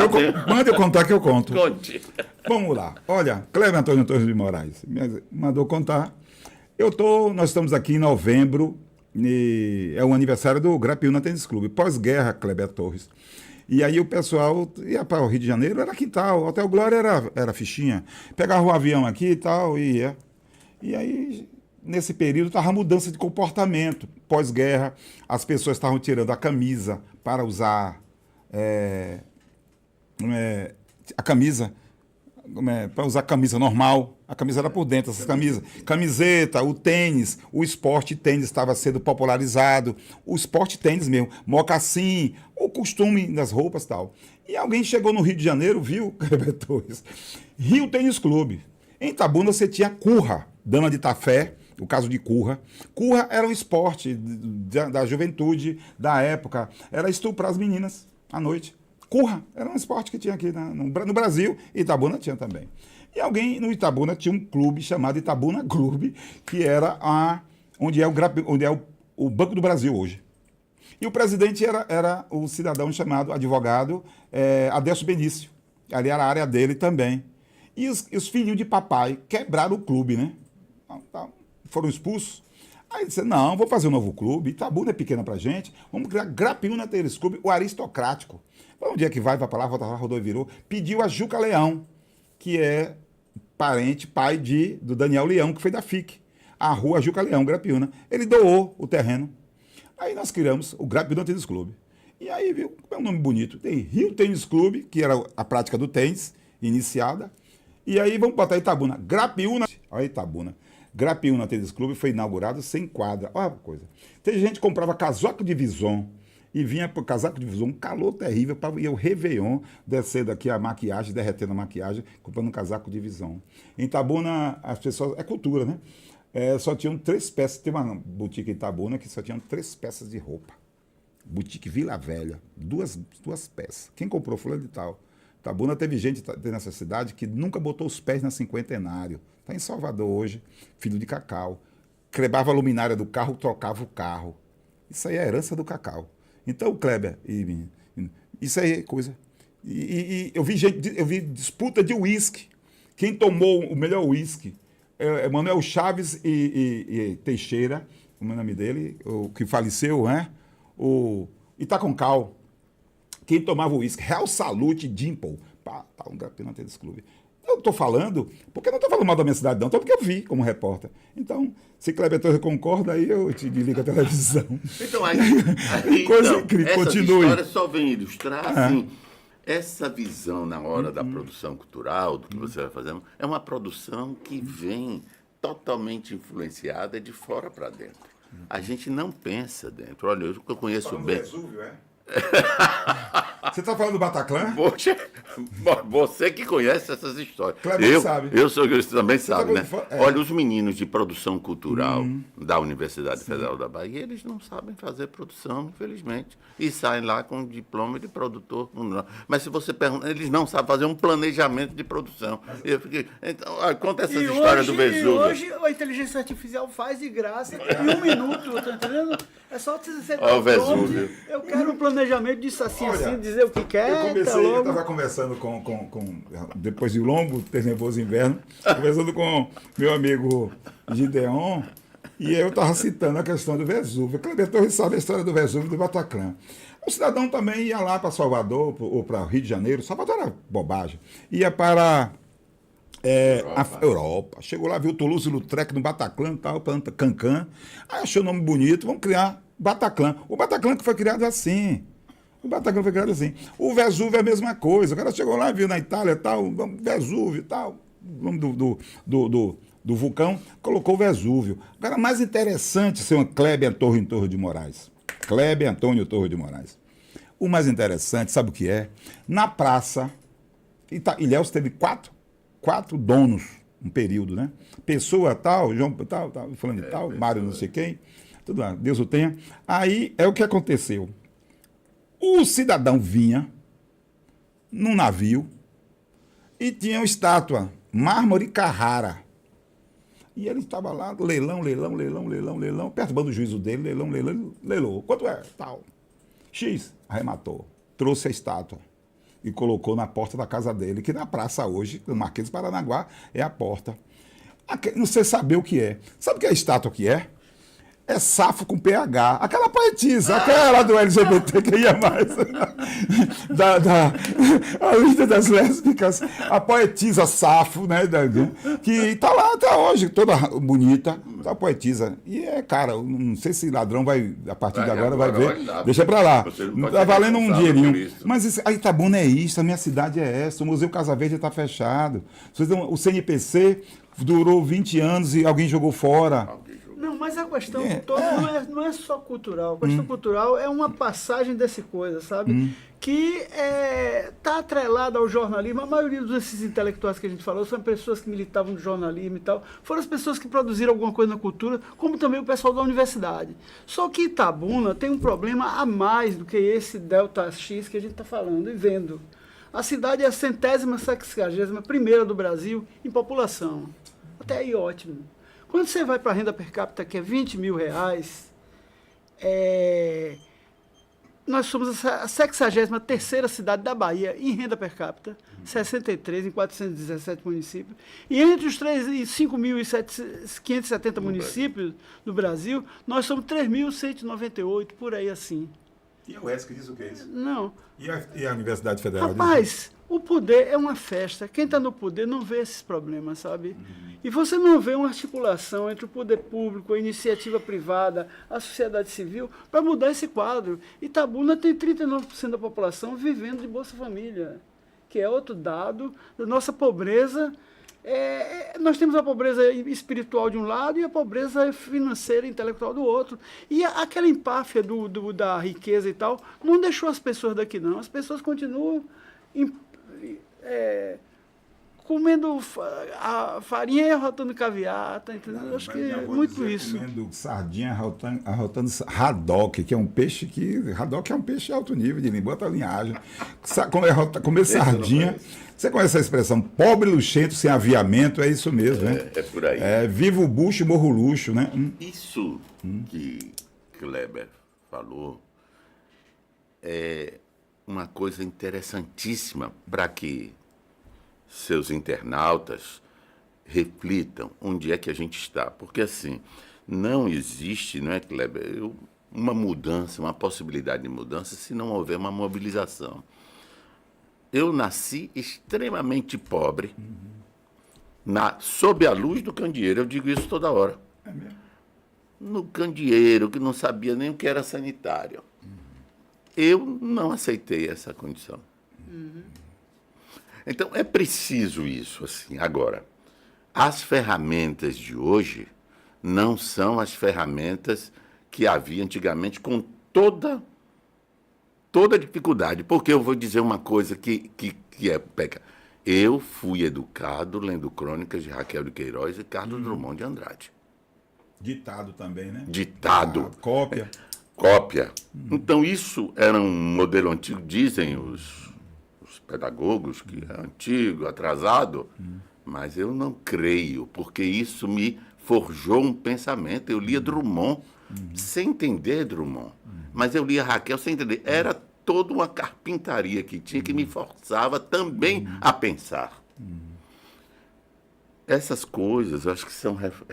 Manda eu contar que eu conto. Conte. Vamos lá. Olha, Cleber Antônio Torres de Moraes me mandou contar. Nós estamos aqui em novembro, é o aniversário do Grapiúna Tênis Clube. Pós-guerra, Cleber Torres. E aí o pessoal ia para o Rio de Janeiro, era quintal, o Hotel Glória era fichinha. Pegava o avião aqui e tal, e ia. E aí, nesse período, estava mudança de comportamento. Pós-guerra, as pessoas estavam tirando a camisa para usar a camisa, para usar camisa normal. A camisa era por dentro, essas camisas. Camiseta, o tênis, o esporte tênis estava sendo popularizado. O esporte tênis mesmo, mocassim, o costume das roupas e tal. E alguém chegou no Rio de Janeiro, viu, Kleber Torres? Rio Tênis Clube. Em Itabuna você tinha Curra, Dama de Tafé, o caso de Curra. Curra era um esporte da juventude, da época. Era estuprar as meninas à noite. Curra era um esporte que tinha aqui no Brasil, e Itabuna tinha também. E alguém no Itabuna tinha um clube chamado Itabuna Clube, que era onde é o Banco do Brasil hoje. E o presidente era o cidadão chamado advogado Adelso Benício. Ali era a área dele também. E os filhinhos de papai quebraram o clube, né? Foram expulsos. Aí disse, não, vou fazer um novo clube, Itabuna é pequena pra gente, vamos criar Grapiúna Tênis Clube, o aristocrático. Um dia que vai para lá, volta lá, rodou e virou, pediu a Juca Leão, que é pai do Daniel Leão, que foi da FIC, a rua Juca Leão, Grapiúna. Ele doou o terreno. Aí nós criamos o Grapiúna Tênis Clube. E aí, viu, é um nome bonito. Tem Rio Tênis Clube, que era a prática do tênis, iniciada. E aí vamos botar Itabuna. Grapiúna, olha Itabuna. Grapiúna Tênis Clube foi inaugurado sem quadra. Olha a coisa. Tem gente que comprava casaco de Vison e vinha para o casaco de Vison, um calor terrível, para ir o Réveillon, descendo aqui a maquiagem, derretendo a maquiagem, comprando um casaco de Vison. Em Itabuna, as pessoas... É cultura, né? Só tinham 3 peças. Tem uma boutique em Itabuna que só tinham 3 peças de roupa. Boutique Vila Velha. 2 peças. Quem comprou fulano de tal. Itabuna teve gente nessa cidade que nunca botou os pés na Cinquentenário. Está em Salvador hoje, filho de Cacau. Quebrava a luminária do carro, trocava o carro. Isso aí é a herança do Cacau. Então, Kleber, isso aí é coisa. E eu vi disputa de uísque. Quem tomou o melhor uísque é Manuel Chaves e Teixeira, como é o nome dele, o que faleceu, né? O Itaconcal. Quem tomava o uísque, Real Salute Dimple. Pá, tá um pena ter esse clube. Eu estou falando, porque eu não estou falando mal da minha cidade, não, porque eu vi como repórter. Então, se Kleber Torres concorda, aí eu te desligo a televisão. Então, Coisa então, incrível, essa continue. história só vem ilustrar, assim, essa visão na hora da produção cultural, do que você vai fazendo, é uma produção que vem totalmente influenciada de fora para dentro. A gente não pensa dentro. Olha, eu conheço bem... Vesúvio, é? Você está falando do Bataclan? Poxa, você que conhece essas histórias. Kleber sabe. Eu também sabe, né? É. Olha, os meninos de produção cultural da Universidade Federal da Bahia, eles não sabem fazer produção, infelizmente. E saem lá com diploma de produtor. Mas se você pergunta, eles não sabem fazer um planejamento de produção. Então, conta essas histórias do Vesúvio. E hoje a inteligência artificial faz de graça em 1 minuto, tá entendendo? É só você Ó, o Vesúvio. Eu quero um planejamento disso assim, Olha, assim, dizer o que quer. Eu estava conversando depois de um longo, tenebroso inverno, conversando com meu amigo Gideon, e eu estava citando a questão do Vesúvio. Kleber Torres sabe a história do Vesúvio e do Bataclan. O cidadão também ia lá para Salvador, ou para Rio de Janeiro. Salvador era bobagem. Ia para a Europa. Chegou lá, viu Toulouse-Lautrec no Bataclan, tal, Cancan. Aí achou o nome bonito, vamos criar Bataclan. O Bataclan que foi criado assim. O Bataclan foi criado assim. O Vesúvio é a mesma coisa. O cara chegou lá, viu na Itália, tal, Vesúvio, tal, o nome do vulcão, colocou o Vesúvio. Agora, mais interessante ser um Kleber Antônio Torres de Moraes. Kleber Antônio Torres de Moraes. O mais interessante, sabe o que é? Na praça, Ilhéus teve quatro donos, um período, né? Pessoa tal, João tal, falando de tal, Mário não sei quem, tudo lá, Deus o tenha. Aí é o que aconteceu. O cidadão vinha num navio e tinha uma estátua, mármore Carrara. E ele estava lá, leilão, perturbando o juízo dele, leilou. Quanto é? Tal. X, arrematou. Trouxe a estátua e colocou na porta da casa dele, que na praça hoje, no Marquês de Paranaguá, é a porta. Não sei saber o que é. Sabe o que é a estátua que é? É Safo com PH. Aquela poetisa, aquela do LGBT que ia mais. A lista das lésbicas. A poetisa Safo, né? Que está lá até hoje, toda bonita. A poetisa. E cara, não sei se ladrão vai, a partir de agora, vai ver. Deixa pra lá. Está valendo um dinheirinho. Mas isso, a Itabuna é isso, a minha cidade é essa. O Museu Casa Verde está fechado. O CNPC durou 20 anos e alguém jogou fora. Não, mas a questão toda não é só cultural. A questão cultural é uma passagem dessa coisa, sabe? Que está atrelada ao jornalismo. A maioria desses intelectuais que a gente falou são pessoas que militavam no jornalismo e tal. Foram as pessoas que produziram alguma coisa na cultura, como também o pessoal da universidade. Só que Itabuna tem um problema a mais do que esse delta X que a gente está falando e vendo. A cidade é a 161ª do Brasil em população. Até aí ótimo. Quando você vai para a renda per capita, que é R$20 mil, nós somos a 63ª cidade da Bahia em renda per capita, 63 em 417 municípios. E entre os 5.570 municípios do Brasil, nós somos 3.198, por aí assim. E o ESC diz o que é isso? Não. E a Universidade Federal? Rapaz, o poder é uma festa. Quem está no poder não vê esses problemas, sabe? E você não vê uma articulação entre o poder público, a iniciativa privada, a sociedade civil, para mudar esse quadro. Itabuna tem 39% da população vivendo de Bolsa Família, que é outro dado da nossa pobreza. Nós temos a pobreza espiritual de um lado e a pobreza financeira e intelectual do outro. E aquela empáfia da riqueza e tal não deixou as pessoas daqui, não. As pessoas continuam comendo a farinha e arrotando caviar, tá entendendo? Acho que é muito isso. Comendo sardinha, arrotando haddock, que é um peixe que... Haddock é um peixe de alto nível, de bota linhagem. Comer sardinha... Você conhece essa expressão? Pobre luxento sem aviamento, é isso mesmo, né? É por aí. Viva o bucho e morro o luxo, né? Isso que Kleber falou é uma coisa interessantíssima para que seus internautas reflitam onde é que a gente está. Porque, assim, não existe, não é, Kleber, uma mudança, uma possibilidade de mudança se não houver uma mobilização. Eu nasci extremamente pobre, sob a luz do candeeiro, eu digo isso toda hora. É mesmo? No candeeiro, que não sabia nem o que era sanitário. Eu não aceitei essa condição. Então, é preciso isso, assim. Agora, as ferramentas de hoje não são as ferramentas que havia antigamente, com toda dificuldade. Porque eu vou dizer uma coisa que é peca. Eu fui educado lendo crônicas de Raquel de Queiroz e Carlos Drummond de Andrade. Ditado também, né? Ditado. Cópia. Cópia. Então, isso era um modelo antigo, dizem os pedagogos, que é antigo, atrasado, mas eu não creio, porque isso me forjou um pensamento. Eu lia Drummond sem entender Drummond, mas eu lia Raquel sem entender. Era toda uma carpintaria que tinha, que me forçava também a pensar. Essas coisas, eu acho que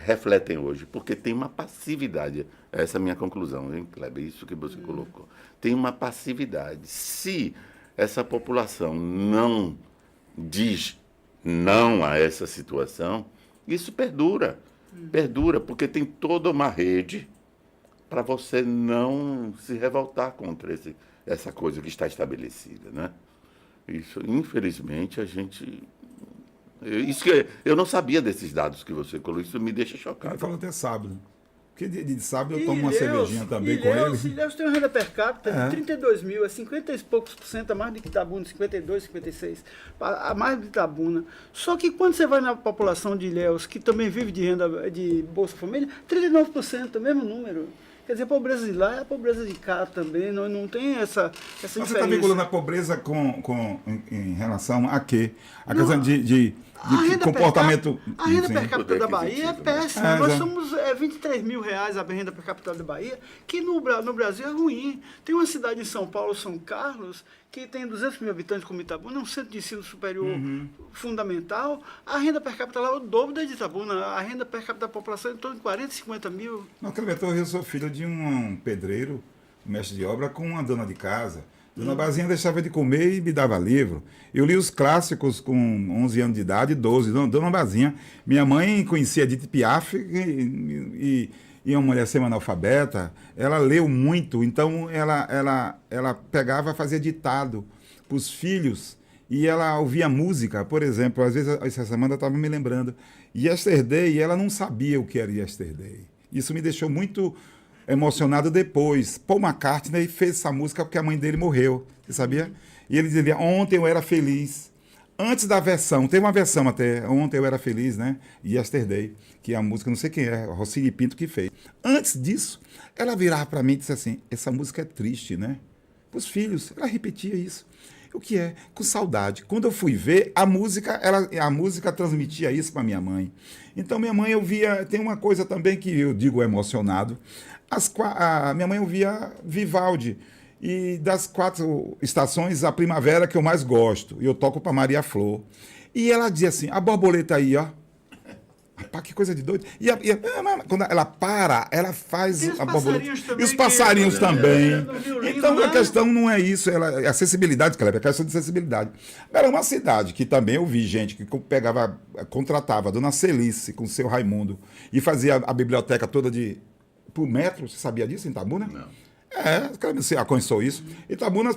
refletem hoje, porque tem uma passividade. Essa é a minha conclusão, hein, Kleber? Isso que você colocou. Tem uma passividade. Se essa população não diz não a essa situação, isso perdura. Perdura, porque tem toda uma rede para você não se revoltar contra essa coisa que está estabelecida, né? Isso, infelizmente, a gente... Isso que eu não sabia desses dados que você colocou, isso me deixa Ele chocado. falou até sábado. Porque de sábado eu E tomo uma cervejinha também com ele. Ilhéus tem uma renda per capita É. de 32 mil, é 50 e poucos por cento a mais do que Itabuna, 52, 56, a mais do que Itabuna. Só que quando você vai na população de Ilhéus, que também vive de renda de Bolsa Família, 39%, é o mesmo número. Quer dizer, a pobreza de lá é a pobreza de cá também, não tem essa Mas você está diferença. vinculando a pobreza em relação a quê? A questão de A renda comportamento... a renda Sim. per capita da Poder Bahia é aquisitivo, né? péssima. Nós exato. somos 23 mil reais a renda per capita da Bahia, que no Brasil é ruim. Tem uma cidade em São Paulo, São Carlos, que tem 200 mil habitantes como Itabuna, é um centro de ensino superior fundamental. A renda per capita lá é o dobro da de Itabuna. A renda per capita da população é em torno de 40, 50 mil. Não, Cleber, eu sou filho de um pedreiro, um mestre de obra, com uma dona de casa. Dona Bazinha deixava de comer e me dava livro. Eu li os clássicos com 11 anos de idade, 12. Dona Bazinha. Minha mãe conhecia Edith Piaf e uma mulher semi-analfabeta. Ela leu muito, então ela pegava e fazia ditado para os filhos. E ela ouvia música, por exemplo, às vezes essa semana eu estava me lembrando. Yesterday, ela não sabia o que era Yesterday. Isso me deixou muito emocionado depois. Paul McCartney fez essa música porque a mãe dele morreu, você sabia? E ele dizia, ontem eu era feliz. Antes da versão, tem uma versão até, ontem eu era feliz, né? Yesterday, que é a música, não sei quem é, Rossini Pinto que fez. Antes disso, ela virava para mim e disse assim, essa música é triste, né? Para os filhos, ela repetia isso. O que é? Com saudade. Quando eu fui ver, a música transmitia isso para minha mãe. Então, minha mãe ouvia... Tem uma coisa também que eu digo emocionado. Minha mãe ouvia Vivaldi. E das 4 estações, a primavera que eu mais gosto. E eu toco para Maria Flor. E ela dizia assim, a borboleta aí, ó. Rapaz, que coisa de doido. Quando ela para, ela faz E os a borboleta. passarinhos também, E os passarinhos que- também. no violino, Então, a né? questão não é isso. É acessibilidade, Kleber, é questão de acessibilidade. Era uma cidade que também eu vi gente que contratava a dona Celice com o seu Raimundo e fazia a biblioteca toda por metro. Você sabia disso em Itabuna? Não. Você alcançou isso. Em Itabuna,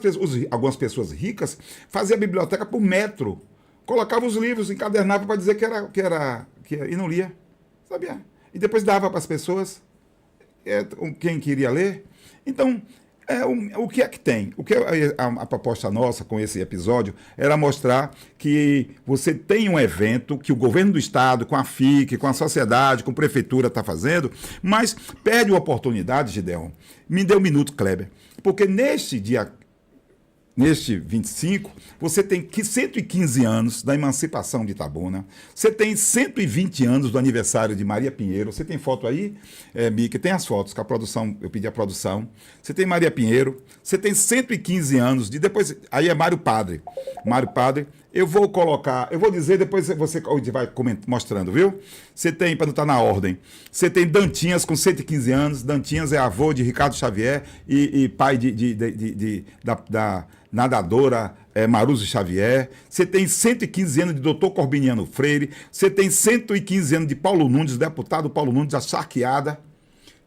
algumas pessoas ricas faziam a biblioteca por metro. Colocavam os livros, encadernavam para dizer que era e não lia, sabia? E depois dava para as pessoas, quem queria ler. Então, o que é que tem? A proposta nossa com esse episódio era mostrar que você tem um evento que o governo do estado, com a FIC, com a sociedade, com a prefeitura está fazendo, mas perde uma oportunidade, Gideon. Me dê um minuto, Kleber. Porque neste 25, você tem 115 anos da emancipação de Itabuna, você tem 120 anos do aniversário de Maria Pinheiro, você tem foto aí, Mica, tem as fotos, que a produção, eu pedi a produção, você tem Maria Pinheiro, você tem 115 anos, depois, aí é Mário Padre, Eu vou colocar, eu vou dizer, depois você vai mostrando, viu? Você tem, para não estar na ordem, você tem Dantinhas com 115 anos. Dantinhas é avô de Ricardo Xavier e pai da nadadora Maruza Xavier. Você tem 115 anos de Dr. Corbiniano Freire. Você tem 115 anos de Paulo Nunes, deputado Paulo Nunes, a charqueada,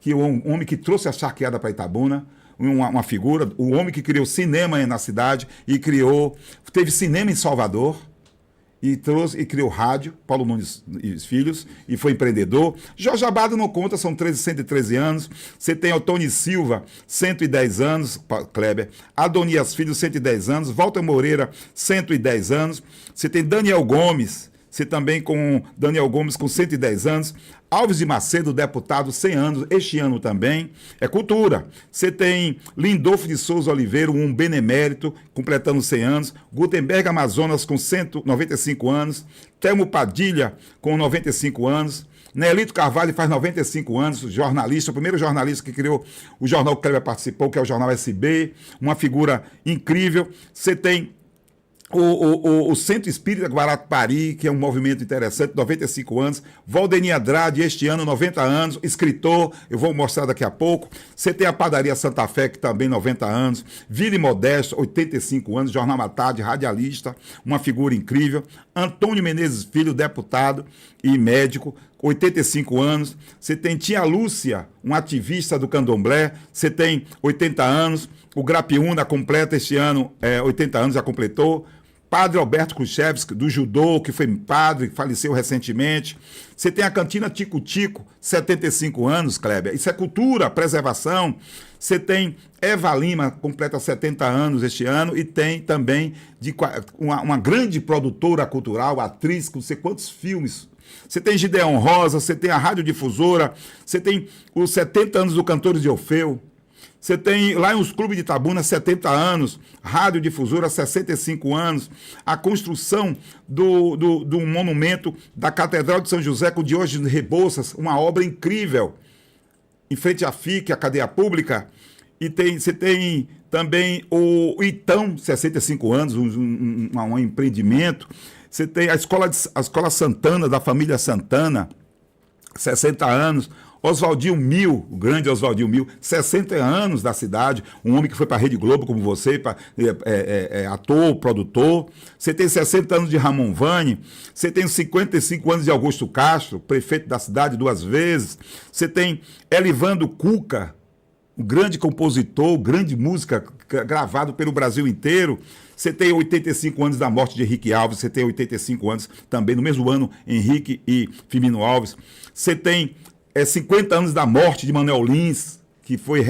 que é um homem que trouxe a charqueada para Itabuna. Uma figura, o homem que criou cinema na cidade e teve cinema em Salvador e criou rádio, Paulo Nunes e os Filhos, e foi empreendedor. Jorge Abado não conta, são 113 anos. Você tem Otônio Silva, 110 anos, Kleber. Adonias Filho, 110 anos. Walter Moreira, 110 anos. Você tem Daniel Gomes, você também com Daniel Gomes com 110 anos. Alves de Macedo, deputado, 100 anos, este ano também. É cultura. Você tem Lindolfo de Souza Oliveira, um benemérito, completando 100 anos. Gutenberg Amazonas, com 195 anos. Telmo Padilha, com 95 anos. Nelito Carvalho faz 95 anos, jornalista, o primeiro jornalista que criou o jornal que o Kleber participou, que é o Jornal SB. Uma figura incrível. Você tem o Centro Espírita Guarapari, que é um movimento interessante, 95 anos. Valdemir Andrade, este ano, 90 anos, escritor, eu vou mostrar daqui a pouco. Você tem a Padaria Santa Fé, que também 90 anos. Vili Modesto, 85 anos, Jornal à Tarde, radialista, uma figura incrível. Antônio Menezes Filho, deputado e médico, 85 anos. Você tem Tia Lúcia, um ativista do candomblé, você tem 80 anos. O Grapiúna completa este ano, 80 anos, já completou. Padre Alberto Kuchevski, do judô, que foi padre, faleceu recentemente. Você tem a Cantina Tico Tico, 75 anos, Kleber. Isso é cultura, preservação. Você tem Eva Lima, completa 70 anos este ano, e tem também uma grande produtora cultural, atriz, com não sei quantos filmes. Você tem Gideon Rosa, você tem a radiodifusora, você tem os 70 anos do Cantores de Orfeu. Você tem lá nos clubes de Itabuna, 70 anos, radiodifusora, 65 anos, a construção do monumento da Catedral de São José com Diógenes Rebouças, uma obra incrível, em frente à FIC, a cadeia pública. E você tem também o Itão, 65 anos, um empreendimento. Você tem a Escola Santana, da família Santana, 60 anos. Oswaldinho Mil, o grande Oswaldinho Mil, 60 anos da cidade, um homem que foi para a Rede Globo como você, ator, produtor. Você tem 60 anos de Ramon Vane, você tem 55 anos de Augusto Castro, prefeito da cidade 2 vezes. Você tem Elivando Cuca, um grande compositor, grande música gravado pelo Brasil inteiro. Você tem 85 anos da morte de Henrique Alves, você tem 85 anos também, no mesmo ano, Henrique e Firmino Alves. Você tem 50 anos da morte de Manuel Lins, que foi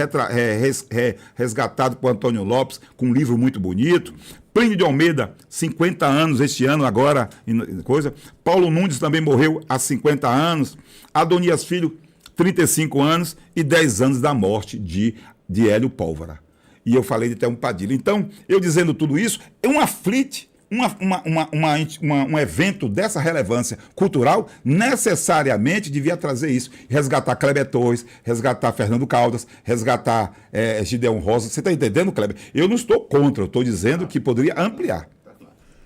resgatado por Antônio Lopes, com um livro muito bonito. Plínio de Almeida, 50 anos este ano, agora, coisa. Paulo Nunes também morreu há 50 anos. Adonias Filho, 35 anos, e 10 anos da morte de Hélio Pólvora. E eu falei de Telmo Padilha. Então, eu dizendo tudo isso, é um aflite. Um evento dessa relevância cultural necessariamente devia trazer isso. Resgatar Kleber Torres, resgatar Fernando Caldas, resgatar Gideon Rosa. Você está entendendo, Kleber? Eu não estou contra, eu estou dizendo que poderia ampliar.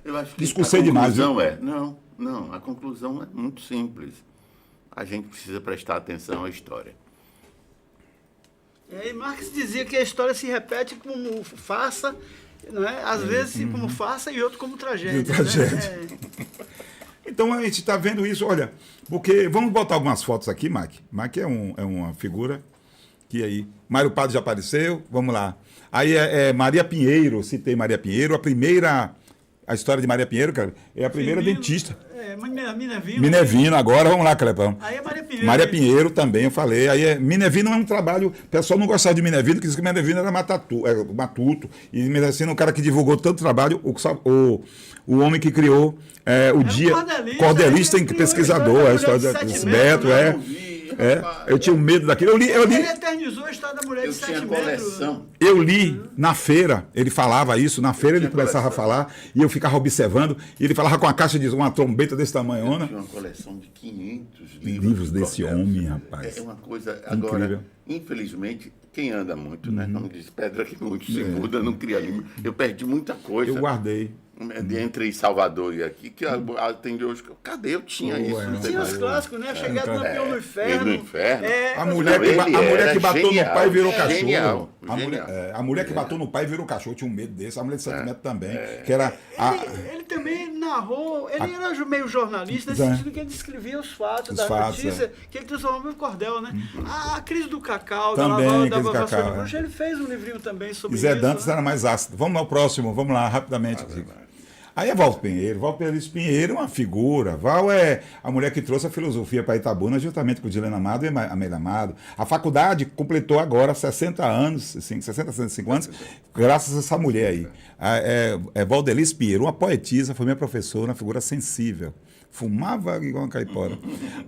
Eu acho que Discussei a conclusão demais. a conclusão é muito simples. A gente precisa prestar atenção à história. E aí Marx dizia que a história se repete como farsa, não é? Às vezes como farsa e outro como tragédia. Né? Então a gente está vendo isso, olha, porque vamos botar algumas fotos aqui, Mike. Mike é uma figura que aí. Mário Prado já apareceu, vamos lá. Aí Maria Pinheiro, citei Maria Pinheiro, a história de Maria Pinheiro, cara, é a primeira dentista. Minevino, agora, vamos lá, Clepão. Aí é Maria Pinheiro. Maria Pinheiro também, eu falei. Aí Minevino é um trabalho. O pessoal não gostava de Minevino, que disse que Minevino era matuto. E Minevino, o cara que divulgou tanto trabalho, o homem que criou o dia. Cordelista e pesquisador, a história de Beto, eu tinha um medo daquilo. Eu li. Ele eternizou a história da mulher de 7 metros. Eu li na feira, ele falava isso, na feira ele começava a falar, e eu ficava observando, e ele falava com uma caixa de uma trombeta desse tamanho. Eu tinha uma coleção de 500 livros desse homem, rapaz. É uma coisa, incrível. Agora, infelizmente, quem anda muito, né? Não diz pedra que muito se muda, não cria livro. Eu perdi muita coisa. Eu guardei. entre Salvador e aqui, que atende hoje. Cadê? Eu tinha isso. é. não tem Tinha mais. os clássicos, né? Chegada do Lampião no Inferno. No Inferno. A mas mulher, Não, a ele mulher era que bateu genial, no pai virou genial, cachorro. genial. A mulher que bateu no pai virou cachorro. Tinha um medo desse. A mulher de 7 metros também. Que era Ele também narrou, ele era meio jornalista, nesse É. sentido que ele descrevia os fatos Os da fatos, notícia, que ele transformava em cordel, né? A crise do cacau, Também, da crise do Vassoura cacau, Bruxa, ele fez um livrinho também sobre E Zé isso. Dantas né? era mais ácido. Vamos ao próximo, vamos lá, rapidamente. Aí é Valdo Pinheiro. Valdo Pinheiro é uma figura. Val é a mulher que trouxe a filosofia para Itabuna, juntamente com Dilena Amado e Amélia Amado. A faculdade completou agora 60 anos, assim, 60, 65 anos, graças a essa mulher aí. É Valdelice Pinheiro, uma poetisa, foi minha professora, uma figura sensível. Fumava igual uma caipora.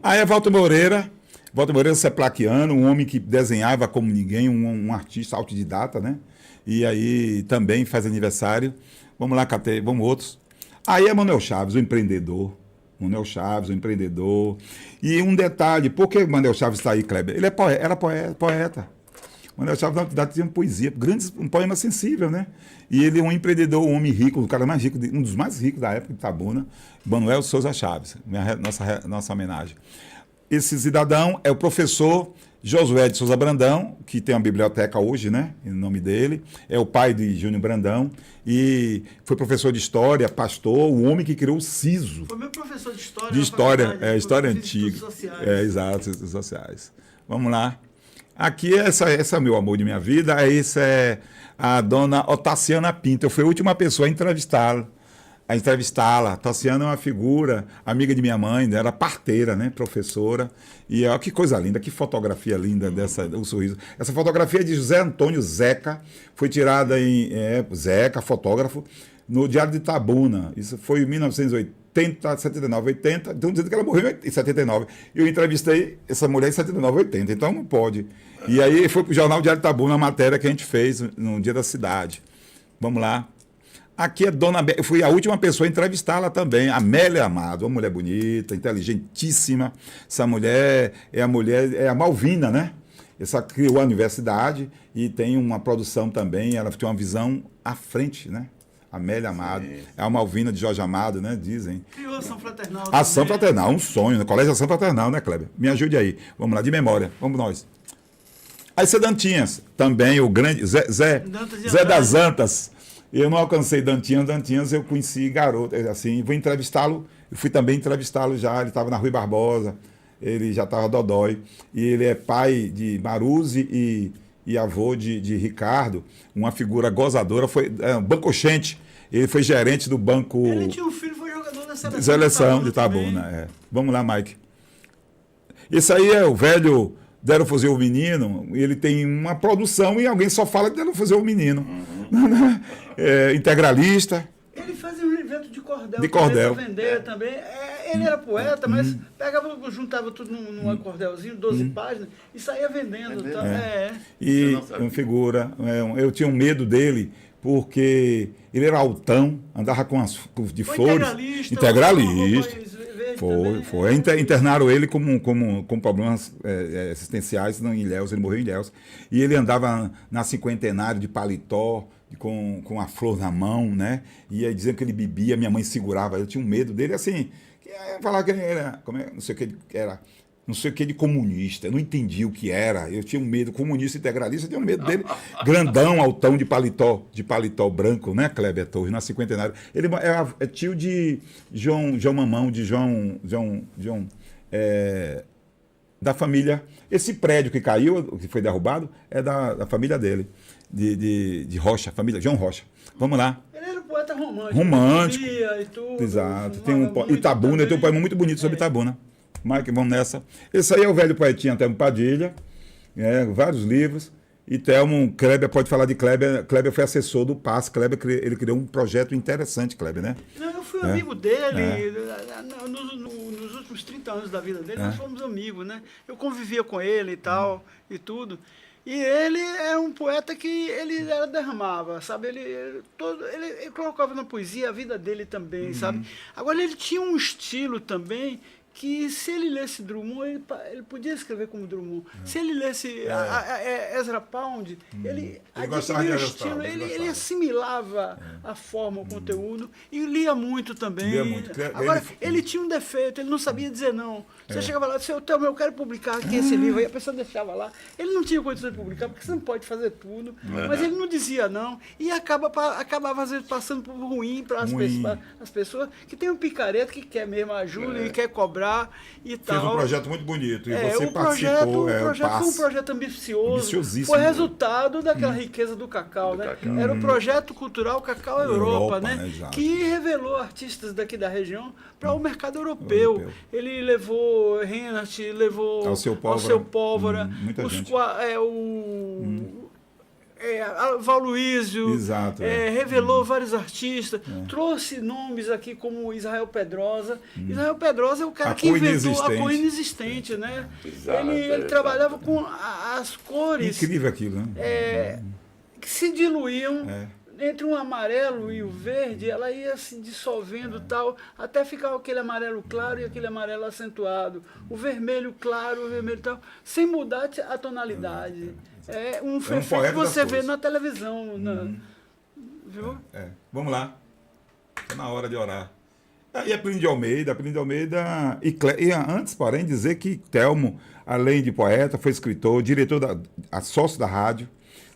Aí é Walter Moreira. Walter Moreira Seplaquiano, um homem que desenhava como ninguém, um artista autodidata, né? E aí também faz aniversário. Vamos lá, Catei, vamos outros. Aí é Manuel Chaves, o empreendedor. Manuel Chaves, o empreendedor. E um detalhe, por que Manuel Chaves está aí, Kleber? Ele era poeta. Manuel Chaves, na verdade, tinha poesia, um poema sensível, né? E ele é um empreendedor, um homem rico, o cara mais rico, um dos mais ricos da época de Itabuna, Manuel Souza Chaves, nossa homenagem. Esse cidadão é o professor Josué de Souza Brandão, que tem uma biblioteca hoje, né, em nome dele, é o pai de Júnior Brandão, e foi professor de história, pastor, o homem que criou o SISO. Foi meu professor de história. De na história, faculdade, história eu fiz estudos antiga. sociais. Exato, estudos sociais. Vamos lá. Aqui, essa é meu amor de minha vida, essa é a dona Otaciana Pinto. Eu fui a última pessoa a entrevistá-la. Otaciana é uma figura, amiga de minha mãe, era parteira, né, professora. E ó, que coisa linda, que fotografia linda o sorriso. Essa fotografia é de José Antônio Zeca, foi tirada em Zeca, fotógrafo, no Diário de Itabuna. Isso foi em 1980, 79, 80. Estão dizendo que ela morreu em 79. Eu entrevistei essa mulher em 79, 80, então não pode. E aí foi para o jornal Diário de Itabuna, a matéria que a gente fez no Dia da Cidade. Vamos lá. Aqui é Dona eu fui a última pessoa a entrevistá-la também, Amélia Amado, uma mulher bonita, inteligentíssima. Essa mulher é a Malvina, né? Essa criou a universidade e tem uma produção também, ela tem uma visão à frente, né? Amélia Amado, é a Malvina de Jorge Amado, né? Dizem. Criou a Ação Fraternal. A Ação também. Fraternal, um sonho, no Colégio Ação Fraternal, né, Kleber? Me ajude aí. Vamos lá, de memória, vamos nós. Aí você Dantinhas, também o grande Zé das Antas. Eu não alcancei Dantinhas eu conheci garoto, assim, vou entrevistá-lo, eu fui também entrevistá-lo já, ele estava na Rui Barbosa, ele já estava dodói, e ele é pai de Maruzzi e avô de Ricardo, uma figura gozadora, foi um bancochente, ele foi gerente do banco... Ele tinha um filho, foi jogador da Seleção de Itabuna, é. Vamos lá, Mike. Esse aí é o velho Deram Fuzil o Menino, ele tem uma produção e alguém só fala de Deram Fuzil o Menino. Integralista. Ele fazia um evento de cordel. De cordel. Pra vender também. Ele era poeta, mas pegava, juntava tudo num cordelzinho, 12 páginas, e saía vendendo. Então, E uma figura. Eu tinha um medo dele, porque ele era altão, andava de flores. Integralista. Foi. Internaram ele com problemas existenciais em Ilhéus, ele morreu em Ilhéus. E ele andava na cinquentenário de paletó, com a flor na mão, né? E aí dizendo que ele bebia, minha mãe segurava, eu tinha um medo dele, assim, falar que ele era, não sei o que era, não sei o que de comunista, eu não entendi o que era, eu tinha um medo, comunista integralista, eu tinha um medo dele, grandão, altão de paletó branco, né, Kleber Torres, na cinquentenário. Ele é tio de João Mamão, de João da família. Esse prédio que caiu, que foi derrubado, é da família dele, de Rocha, família João Rocha. Vamos lá. Ele era um poeta romântico. Romântico. E tudo, Exato. Tem Itabuna, tem um poema muito bonito sobre Itabuna. Mike, vamos nessa. Esse aí é o velho poetinha Telmo Padilha, vários livros. E Telmo, Kleber, pode falar de Kleber. Kleber foi assessor do PAS. Kleber, ele criou um projeto interessante, Kleber, né? Não, eu fui amigo dele. Nos últimos 30 anos da vida dele, nós fomos amigos, né? Eu convivia com ele e tal, e tudo. E ele é um poeta que ele derramava, sabe? Ele colocava na poesia a vida dele também, sabe? Agora, ele tinha um estilo também que se ele lesse Drummond, ele podia escrever como Drummond. Se ele lesse Ezra Pound, ele gostava de adquiria o Ezra estilo, Pound, ele ele gostava. assimilava a forma, o conteúdo, e lia muito também. Lia muito. Agora, ele tinha um defeito, ele não sabia dizer não. Você chegava lá e disse, eu quero publicar aqui esse livro, aí a pessoa deixava lá. Ele não tinha condição de publicar, porque você não pode fazer tudo, mas ele não dizia não, e acabava às vezes passando por ruim para as pessoas que tem um picareta que quer mesmo ajuda e quer cobrar e tal. Fez um projeto muito bonito e você o participou. projeto foi um projeto ambiciosíssimo. foi resultado daquela riqueza do cacau, né? Era o projeto cultural Cacau Europa, né? Exato. Que revelou artistas daqui da região para o mercado europeu. Ele levou Reinhardt, levou Alceu Pólvora, muita gente. Valuísio, Exato, revelou vários artistas, trouxe nomes aqui como Israel Pedrosa. Israel Pedrosa é o cara que inventou a cor inexistente, né? Exato, Ele trabalhava com as cores Incrível aquilo, né? que se diluíam. Entre um amarelo e o verde, ela ia se dissolvendo tal, até ficar aquele amarelo claro e aquele amarelo acentuado. O vermelho claro, o vermelho tal, sem mudar a tonalidade. É um efeito que você vê na televisão. Viu? Vamos lá. Está na hora de orar. E a Plínio de Almeida, e antes, porém, dizer que Telmo, além de poeta, foi escritor, diretor, sócio da rádio,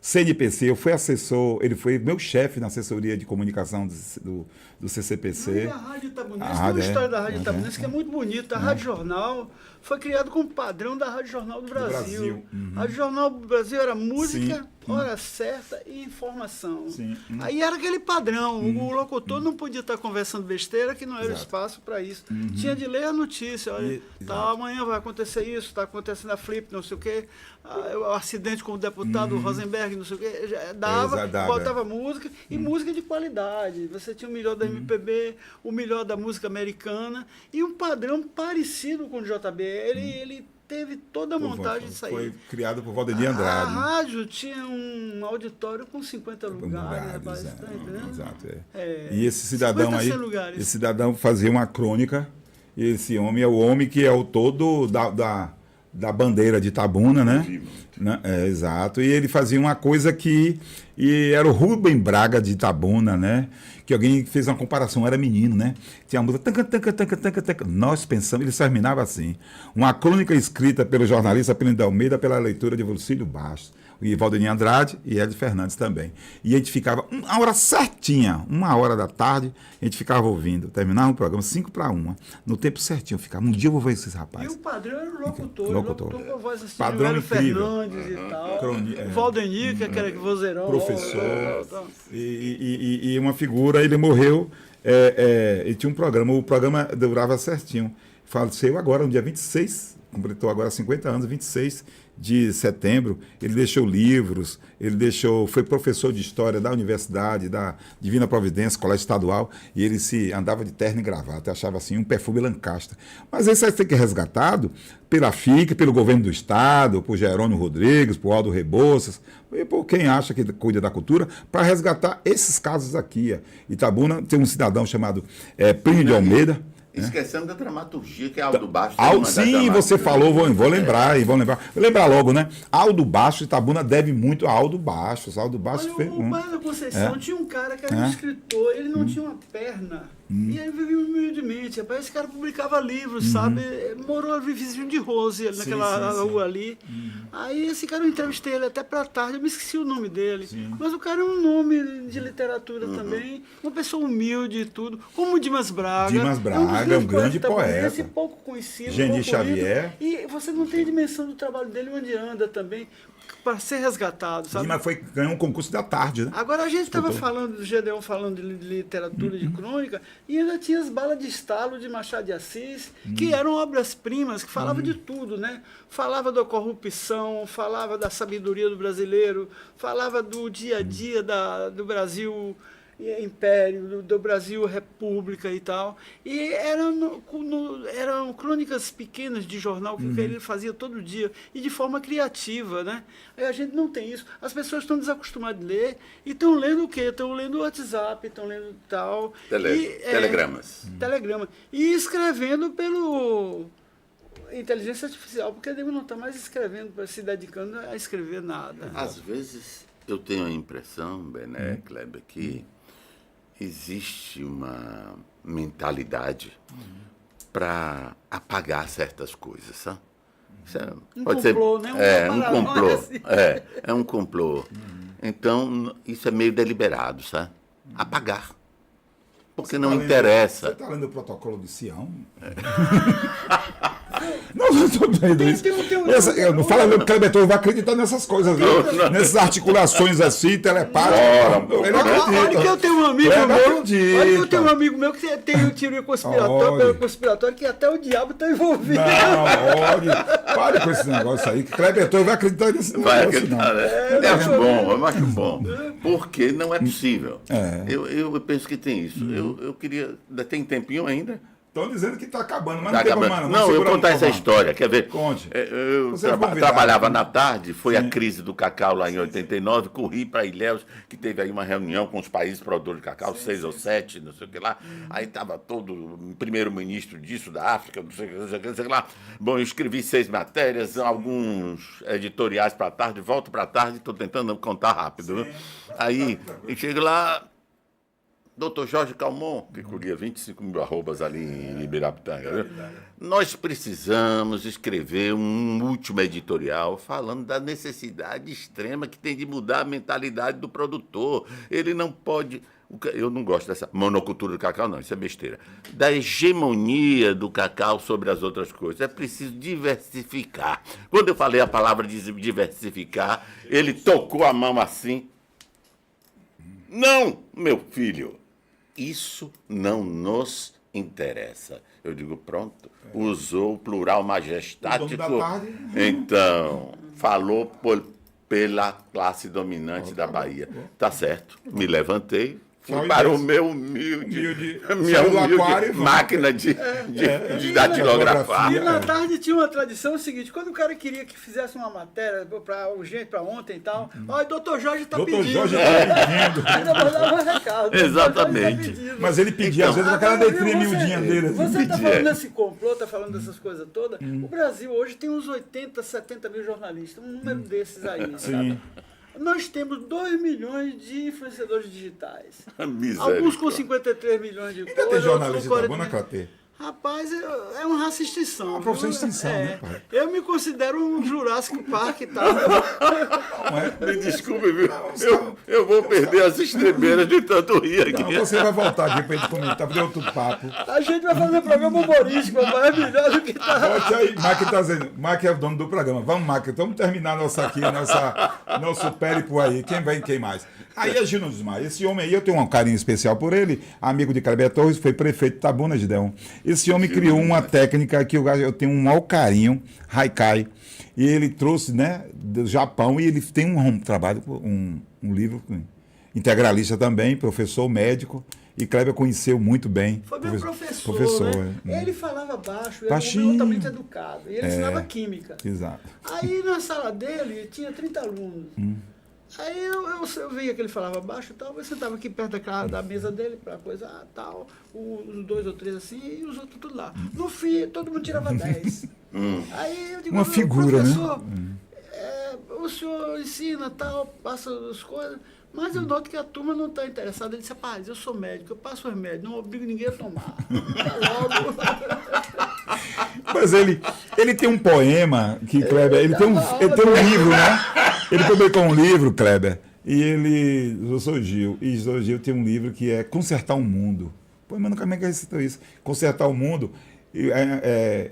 CNPC, eu fui assessor, ele foi meu chefe na assessoria de comunicação do CCPC. A Rádio Itabunense, tem uma história da Rádio Itabunense que é muito bonita. A Rádio Jornal foi criado como padrão da Rádio Jornal do Brasil. A Rádio Jornal do Brasil era música, hora certa e informação. Aí era aquele padrão. O locutor não podia estar conversando besteira, que não era espaço para isso. Tinha de ler a notícia. Olha, amanhã vai acontecer isso, está acontecendo a Flip, não sei o quê. O acidente com o deputado Rosenberg, não sei o quê. Botava música, e música de qualidade. Você tinha o melhor da MPB, o melhor da música americana, e um padrão parecido com o JB. Ele teve toda a montagem disso aí. Foi criado por Valdemir Andrade. A rádio tinha um auditório com 50 lugares, rapaz, tá entendendo? Exato, E esse cidadão aí, esse cidadão fazia uma crônica, e esse homem é o homem que é autor da bandeira de Itabuna, né? Exato. E ele fazia uma coisa e era o Rubem Braga de Itabuna, né? Que alguém fez uma comparação, era menino, né? Tinha a música tanca, tanca, tanca, tanca, tanca. Nós pensamos, ele terminava assim. Uma crônica escrita pelo jornalista Plínio de Almeida pela leitura de Lucílio Bastos, e Valdemir Andrade e Hélio Fernandes também. E a gente ficava, uma hora certinha, 1h da tarde, a gente ficava ouvindo. Terminava o programa 5:01, no tempo certinho. Eu ficava, um dia eu vou ver esses rapazes. E o padrão era o locutor com a voz assim, padrão Hélio incrível. Fernandes e tal. O Valdemir, que era vozeirão. Professor. E uma figura, ele morreu, ele tinha um programa, o programa durava certinho. Faleceu agora, no dia 26, completou agora 50 anos, 26 de setembro, ele deixou livros, foi professor de história da Universidade, da Divina Providência, Colégio Estadual, e ele andava de terno e gravata, achava assim um perfume Lancaster. Mas esse aí tem que ser resgatado pela FIC, pelo governo do Estado, por Jerônimo Rodrigues, por Aldo Rebouças, e por quem acha que cuida da cultura, para resgatar esses casos aqui. Itabuna tem um cidadão chamado Plínio de Almeida. Esquecendo da dramaturgia, que é Aldo Bastos. Sim, você falou, vou lembrar. Vou lembrar logo, né? Aldo Bastos, Itabuna deve muito a Aldo Bastos. Aldo Bastos fez. O Bairro da Conceição tinha um cara que era um escritor, ele não tinha uma perna. E aí vivia humildemente. Rapaz, esse cara publicava livros, sabe? Morou vizinho de Rose, ali naquela rua ali. Aí esse cara, eu entrevistei ele até pra tarde, eu me esqueci o nome dele. Mas o cara é um nome de literatura também, uma pessoa humilde e tudo, como o Dimas Braga. É um grande poeta. Esse pouco conhecido. Gendir Xavier. E você não tem dimensão do trabalho dele, onde anda também, para ser resgatado, sabe? Mas ganhou um concurso da tarde, né? Agora a gente estava falando do Gedeon, falando de literatura, de crônica, e ainda tinha as balas de estalo de Machado de Assis, que eram obras-primas, que falavam de tudo, né? Falava da corrupção, falava da sabedoria do brasileiro, falava do dia a dia do Brasil Império, do Brasil República e tal. E eram crônicas pequenas de jornal que ele fazia todo dia e de forma criativa, né? Aí a gente não tem isso. As pessoas estão desacostumadas de ler e estão lendo o quê? Estão lendo o WhatsApp, estão lendo tal. Telegramas. Telegrama. E escrevendo pelo inteligência artificial, porque ele não está mais escrevendo, se dedicando a escrever nada. Às vezes eu tenho a impressão, Bené, Kleber, que existe uma mentalidade para apagar certas coisas, sabe? Isso pode complô, ser, né? Um complô. Assim. É um complô. Então, isso é meio deliberado, sabe? Apagar. Porque não interessa. Você está lendo o protocolo de Sião? Não estou vendo isso. Eu não falo que o Kleber Torres vai acreditar nessas coisas, nessas articulações assim, telepáticas. Olha que eu tenho um amigo meu que tem o teoria conspiratória que até o diabo está envolvido. Não, olha, pare com esse negócio aí, que Kleber Torres vai acreditar nesse negócio. Vai acreditar, né? Eu acho bom. Porque não é possível. Eu penso que tem isso. Eu queria... Tem tempinho ainda? Estão dizendo que está acabando, mas não tem problema. Não, eu vou contar essa história, quer ver? Conte. Eu trabalhava na tarde, foi a crise do cacau lá em 89, corri para Ilhéus, que teve aí uma reunião com os países produtores de cacau, 6 ou 7, não sei o que lá. Aí estava todo o primeiro-ministro disso, da África, não sei o que lá. Bom, eu escrevi 6 matérias, alguns editoriais para a tarde, volto para a tarde, estou tentando contar rápido. Viu? Aí, eu chego lá... Dr. Jorge Calmon, que colhia 25 mil arrobas ali em Ibirapitanga. Viu? Nós precisamos escrever um último editorial falando da necessidade extrema que tem de mudar a mentalidade do produtor. Ele não pode... Eu não gosto dessa monocultura do cacau, não, isso é besteira. Da hegemonia do cacau sobre as outras coisas. É preciso diversificar. Quando eu falei a palavra diversificar, ele tocou a mão assim. Não, meu filho. Isso não nos interessa. Eu digo, pronto, usou o plural majestático. Então, falou pela classe dominante da Bahia. Tá certo, me levantei. Fui para o meu humilde máquina de datilografar. E na tarde tinha uma tradição seguinte, quando o cara queria que fizesse uma matéria urgente para ontem e tal, olha, o doutor Jorge está pedindo. Doutor Jorge está pedindo. Ainda mandava um recado. Exatamente. Mas ele pedia, às vezes, com aquela letrinha miudinha dele. Você está falando desse complô, está falando dessas coisas todas. O Brasil hoje tem uns 80, 70 mil jornalistas, um número desses aí. Sim. Nós temos 2 milhões de influenciadores digitais. Miséria. Alguns com 53 milhões de Ainda tem jornalista da Bona Cratê. Rapaz, é uma raça extinção. É uma profissão de extinção, né, pai? Eu me considero um Jurassic Park e tal. Me desculpe, viu? Eu vou perder as estrebeiras de tanto rir aqui. Não, você vai voltar aqui pra gente comentar, fazer outro papo. A gente vai fazer programa humorístico, mas é melhor do que tá. Volte aí, Mac tá dizendo. Mac é o dono do programa. Vamos, Mac, vamos terminar nosso périplo aí. Quem vem, quem mais? Aí a Gino Desmaia. Esse homem aí, eu tenho um carinho especial por ele. Amigo de Kleber Torres, foi prefeito de Itabuna, Gideon. Esse homem criou uma técnica que eu tenho um maior carinho, Haikai. E ele trouxe, né, do Japão, e ele tem um trabalho, um livro integralista também, professor médico. E Kleber conheceu muito bem. Foi meu professor, né? Ele falava baixo, ele era altamente educado. E ele ensinava química. Exato. Aí na sala dele tinha 30 alunos. Aí eu via que ele falava baixo e tal, eu sentava aqui perto da mesa dele para coisa tal, os 2 ou 3 assim, e os outros tudo lá. No fim, todo mundo tirava 10. Aí eu digo, uma figura, professor, né? O senhor ensina tal, passa as coisas, mas eu noto que a turma não está interessada. Ele disse, rapaz, eu sou médico, eu passo os remédios, não obrigo ninguém a tomar. Logo. Mas ele tem um poema que Kleber, ele tem um livro, né? Ele publicou um livro, Kleber, e eu sou Gil, e o Gil tem um livro que é Consertar o Mundo. Pô, mas nunca me recitou isso. Consertar o Mundo.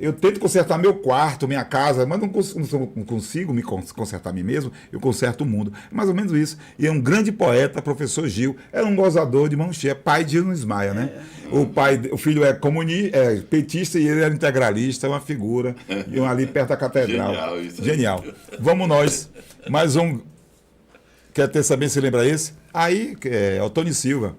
Eu tento consertar meu quarto, minha casa, mas não consigo me consertar a mim mesmo, eu conserto o mundo. É mais ou menos isso. E é um grande poeta, professor Gil, era um gozador de mão cheia, pai de Gino Ismaia, né? O filho é petista e ele era integralista, é uma figura, ali perto da catedral. Genial isso. Genial. Vamos nós, mais um... Quer ter saber se lembra esse? Aí é o Tony Silva.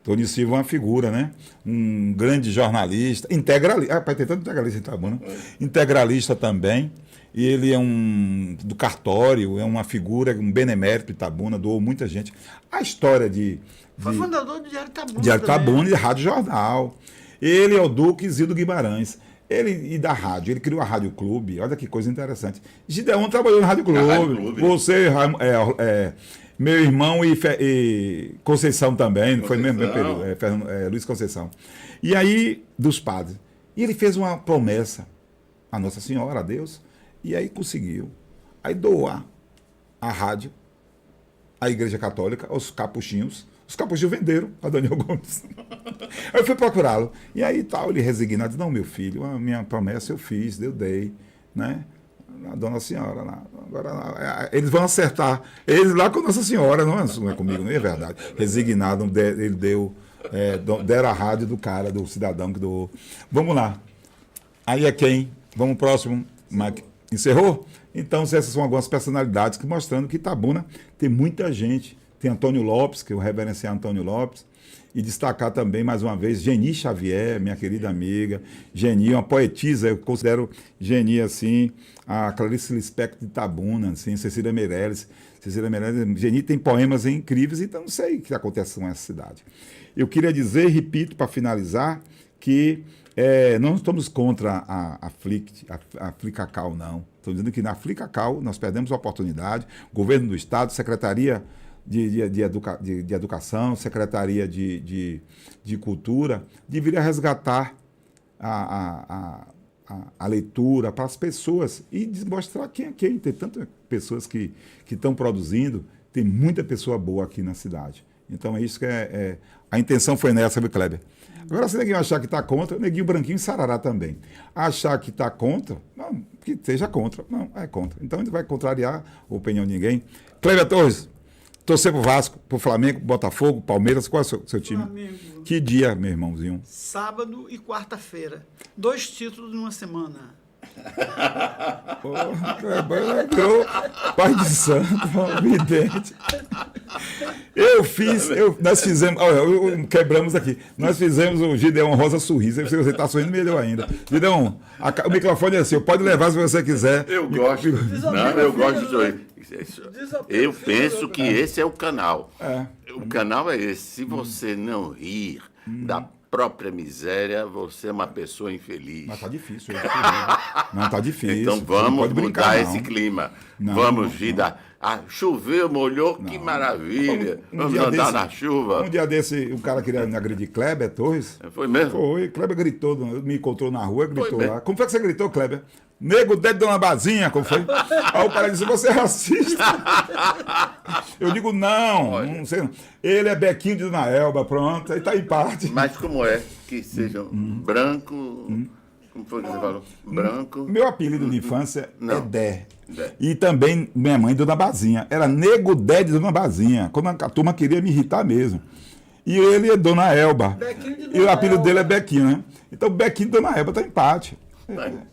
Tony Silva é uma figura, né? Um grande jornalista, integralista. Pai, tem tanto integralista em Itabuna. Integralista também. E ele é do cartório, é uma figura, um benemérito de Itabuna, doou muita gente. A história Foi fundador do Diário Itabuna. Diário também. Itabuna e Rádio Jornal. Ele é o Duque Zildo Guimarães. E da rádio, ele criou a Rádio Clube. Olha que coisa interessante. Gideon trabalhou na Rádio Clube. Você, meu irmão e Conceição também, foi no mesmo período, Luiz Conceição. E aí, dos padres. E ele fez uma promessa a Nossa Senhora, a Deus, e aí conseguiu. Aí doar a rádio, a Igreja Católica, aos capuchinhos. Os capuchinhos venderam para Daniel Gomes. Aí eu fui procurá-lo. E aí tal, ele resignado, disse, não, meu filho, a minha promessa eu fiz, eu dei, né? A Dona Senhora lá. Agora, eles vão acertar. Eles lá com Nossa Senhora, não é comigo, não é verdade. Resignado, ele deram a rádio do cara, do cidadão que doou. Vamos lá. Aí é quem? Vamos próximo. Mike. Encerrou? Então, essas são algumas personalidades que mostrando que Itabuna tem muita gente. Tem Antônio Lopes, que eu reverenciar Antônio Lopes. E destacar também, mais uma vez, Geni Xavier, minha querida amiga. Geni, uma poetisa, eu considero Geni, assim, a Clarice Lispector de Itabuna, assim, Cecília Meirelles. Geni tem poemas incríveis, então não sei o que acontece com essa cidade. Eu queria dizer, repito, para finalizar, que não estamos contra a Flicacal, não. Estou dizendo que na Flicacal nós perdemos a oportunidade, governo do Estado, Secretaria de Educação, Secretaria de Cultura, deveria resgatar a leitura para as pessoas e mostrar quem é quem. Tem tantas pessoas que estão produzindo, tem muita pessoa boa aqui na cidade. Então é isso que a intenção foi nessa, viu, Kleber? Agora, se neguinho achar que está contra, neguinho branquinho em Sarará também. Achar que está contra, não, que seja contra. Não, é contra. Então a gente vai contrariar a opinião de ninguém. Kleber Torres, torcer pro Vasco, pro Flamengo, Botafogo, Palmeiras, qual é o seu time? Flamengo. Que dia, meu irmãozinho? Sábado e quarta-feira. 2 títulos numa semana. Entrou pai de santo, vidente. Nós fizemos, olha, quebramos aqui. Nós fizemos o Gideon Rosa Sorriso. Você está sorrindo melhor ainda. Gideon, o microfone é seu, pode levar se você quiser. Eu gosto. Não, eu gosto de sorrir. Eu penso que esse é o canal. O canal é esse. Se você não rir da própria miséria, você é uma pessoa infeliz. Mas tá difícil. Não, tá difícil. Então vamos mudar esse clima. Vamos rir da... choveu, molhou, que maravilha. Vamos andar na chuva. Um dia desse, o cara queria me agredir, Kleber Torres. Foi mesmo? Foi. Kleber gritou, me encontrou na rua, gritou lá. Como foi que você gritou, Kleber? Nego, dedo de Dona Bazinha, como foi? Aí o cara disse, você é racista. Eu digo, não sei. Ele é Bequinho de Dona Elba, pronto, aí tá em parte. Mas como é que seja branco... Como foi que você falou? Branco... Meu apelido de infância é Dé. E também minha mãe, Dona Bazinha. Era Nego Dé de Dona Bazinha, quando a turma queria me irritar mesmo. E ele é Dona Elba. E o apelido dele é Bequinho, né? Então Bequinho de Dona Elba tá em empate.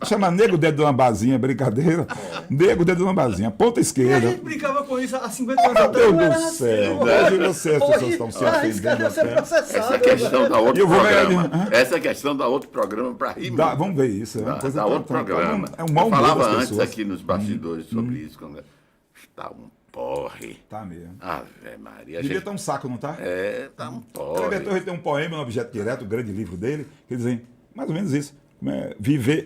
Chama Nego Dedo de uma Bazinha, brincadeira. Nego Dedo de uma Bazinha, ponta E a esquerda. gente brincava com isso há 50 anos atrás. Meu não era Deus do céu. assim. Hoje você, as pessoas estão se ofendendo. Essa questão da outro programa. Essa questão da outro programa para rir. Vamos ver isso. É uma coisa da outro programa. É um mau Eu humor falava das antes pessoas. aqui nos bastidores sobre isso. Está um porre. Tá mesmo. Ave Maria. Devia estar um saco, não tá? Tá um O porre. Torres tem um poema no Objeto Direto, o grande livro dele, que dizem mais ou menos isso.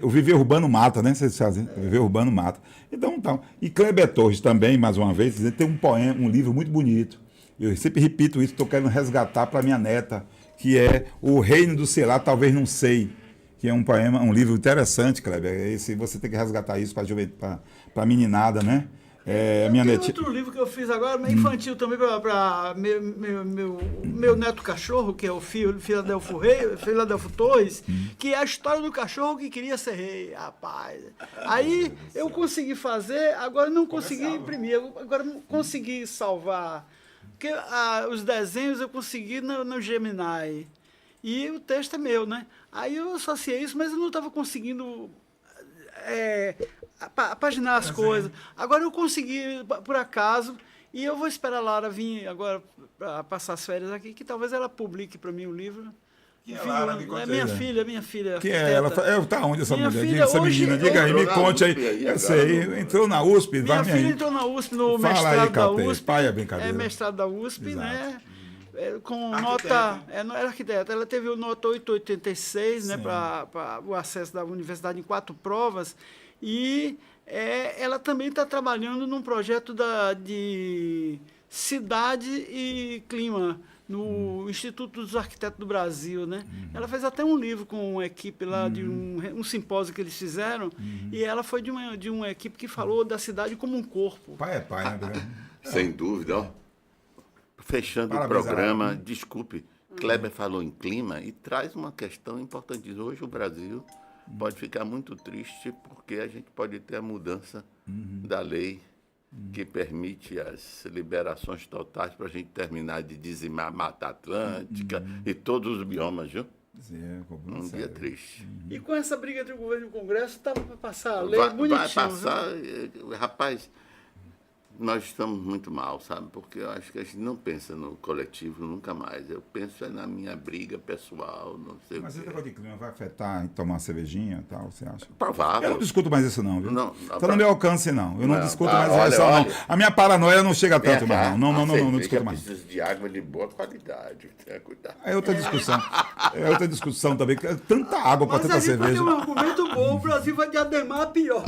O viver urbano mata, né? Vocês fazem, viver urbano mata. Então. E Kleber Torres também, mais uma vez, tem um poema, um livro muito bonito. Eu sempre repito isso, estou querendo resgatar para minha neta, que é O Reino do Sei Lá, Talvez Não Sei, que é um poema, um livro interessante, Kleber. Esse, você tem que resgatar isso para a meninada, né? Minha Tem netinha. outro livro que eu fiz agora, infantil também, para meu neto cachorro, que é o Filadelfo Torres, que é a história do cachorro que queria ser rei, rapaz. Aí eu consegui fazer, agora não consegui imprimir, agora não consegui salvar. Porque os desenhos eu consegui no Gemini. E o texto é meu, né? Aí eu associei isso, mas eu não estava conseguindo... paginar as coisas. Agora eu consegui, por acaso, E eu vou esperar a Lara vir agora para passar as férias aqui, que talvez ela publique para mim o livro. Quem é Enfim, Lara? Me conte é aí, minha né? filha. Que é ela? arquiteta. Tá onde essa Minha mulher? filha Essa hoje- menina? Diga aí, me entrou na conte aí. USP aí Eu agora, sei, não- entrou na USP, Minha vai filha minha. entrou na USP, no Fala mestrado aí, da Capê. USP. Pai, é brincadeira. É mestrado da USP, Exato. né? Com Arquiteta. nota. Ela era arquiteta. Ela teve o nota 886, né? Sim. Para o acesso da universidade em 4 provas. E ela também está trabalhando num projeto de cidade e clima no Instituto dos Arquitetos do Brasil, né? Ela fez até um livro com uma equipe lá de um simpósio que eles fizeram, e ela foi de uma equipe que falou da cidade como um corpo. Pai é pai, né, Adriano? Sem dúvida, ó. Fechando Parabéns, o programa, Lara. desculpe, Kleber falou em clima e traz uma questão importante. Hoje o Brasil pode ficar muito triste porque a gente pode ter a mudança da lei que permite as liberações totais para a gente terminar de dizimar a Mata Atlântica e todos os biomas, viu? Sim, Um dia triste. E com essa briga entre o governo e o Congresso, estava para passar a lei Vai bonitinho. passar, rapaz, nós estamos muito mal, sabe? Porque eu acho que a gente não pensa no coletivo nunca mais. Eu penso na minha briga pessoal, não sei Mas o esse quê. negócio de clima vai afetar em tomar uma cervejinha e tal, você acha? Eu Provável. não discuto mais isso não, viu? Não, Tá no meu alcance, não. Eu não Não, discuto tá, mais olha, isso, não. olha. A minha paranoia não chega Vem tanto cá, mais, não. Não a cerveja discuto mais. precisa de água de boa qualidade. Tenha cuidado. É outra discussão. É outra discussão também. Tanta água para Mas tanta a gente vai ter cerveja. um argumento bom, o Brasil vai diademar pior.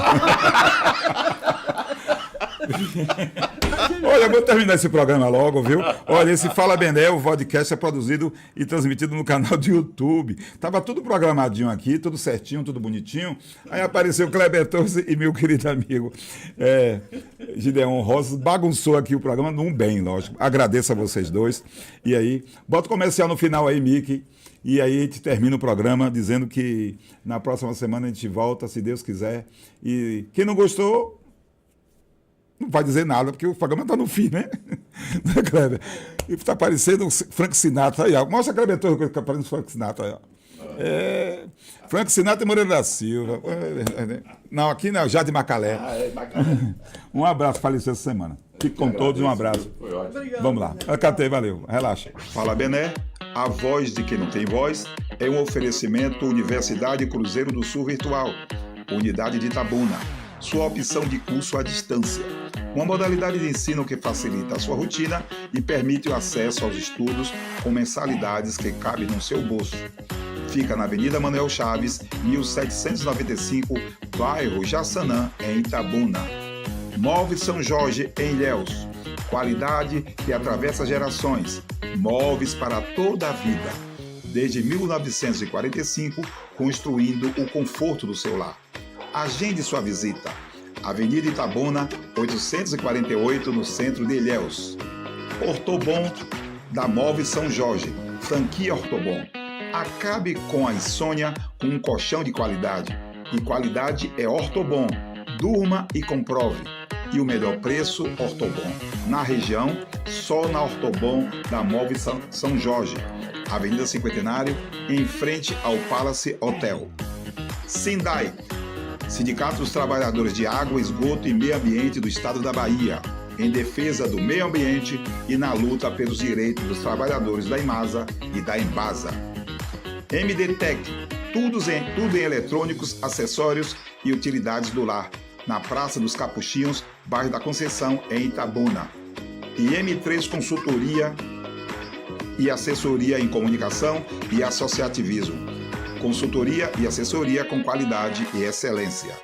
Olha, eu vou terminar esse programa logo, viu? Olha, esse Fala Bené, o podcast é produzido e transmitido no canal do YouTube. Tava tudo programadinho aqui, tudo certinho, tudo bonitinho. Aí apareceu o Kleber Torres e meu querido amigo Gideon Rosas, bagunçou aqui o programa, num bem, lógico. Agradeço a vocês dois. E aí, bota o comercial no final aí, Mickey. E aí a gente termina o programa dizendo que na próxima semana a gente volta, se Deus quiser. E quem não gostou, não vai dizer nada, porque o programa está no fim, né? Né, Kleber? E está parecendo o Frank Sinatra aí, ó. Mostra a Kleber Torres que está parecendo o Frank Sinatra aí, ó. Frank Sinatra e Moreira da Silva. Não, aqui não, Jade Macalé. Um abraço, faleceu essa semana. Fique com todos, um abraço. Foi ótimo. Obrigado. Vamos lá. Acatei, valeu. Relaxa. Fala Bené, a voz de quem não tem voz, é um oferecimento Universidade Cruzeiro do Sul Virtual, Unidade de Itabuna, sua opção de curso à distância. Uma modalidade de ensino que facilita a sua rotina e permite o acesso aos estudos com mensalidades que cabem no seu bolso. Fica na Avenida Manuel Chaves, 1795, bairro Jaçanã, em Itabuna. Móveis São Jorge, em Ilhéus. Qualidade que atravessa gerações. Móveis para toda a vida. Desde 1945, construindo o conforto do seu lar. Agende sua visita. Avenida Itabuna, 848, no centro de Ilhéus. Ortobon, da Móveis São Jorge. Franquia Ortobon. Acabe com a insônia com um colchão de qualidade. E qualidade é Ortobon. Durma e comprove. E o melhor preço, Ortobon. Na região, só na Ortobon da Móveis São Jorge. Avenida Cinquentenário, em frente ao Palace Hotel. Sindai, Sindicato dos Trabalhadores de Água, Esgoto e Meio Ambiente do Estado da Bahia, em defesa do meio ambiente e na luta pelos direitos dos trabalhadores da Imasa e da Embasa. MDTech, tudo em eletrônicos, acessórios e utilidades do lar, na Praça dos Capuchinhos, bairro da Conceição, em Itabuna. E M3 Consultoria e Assessoria em Comunicação e Associativismo. Consultoria e assessoria com qualidade e excelência.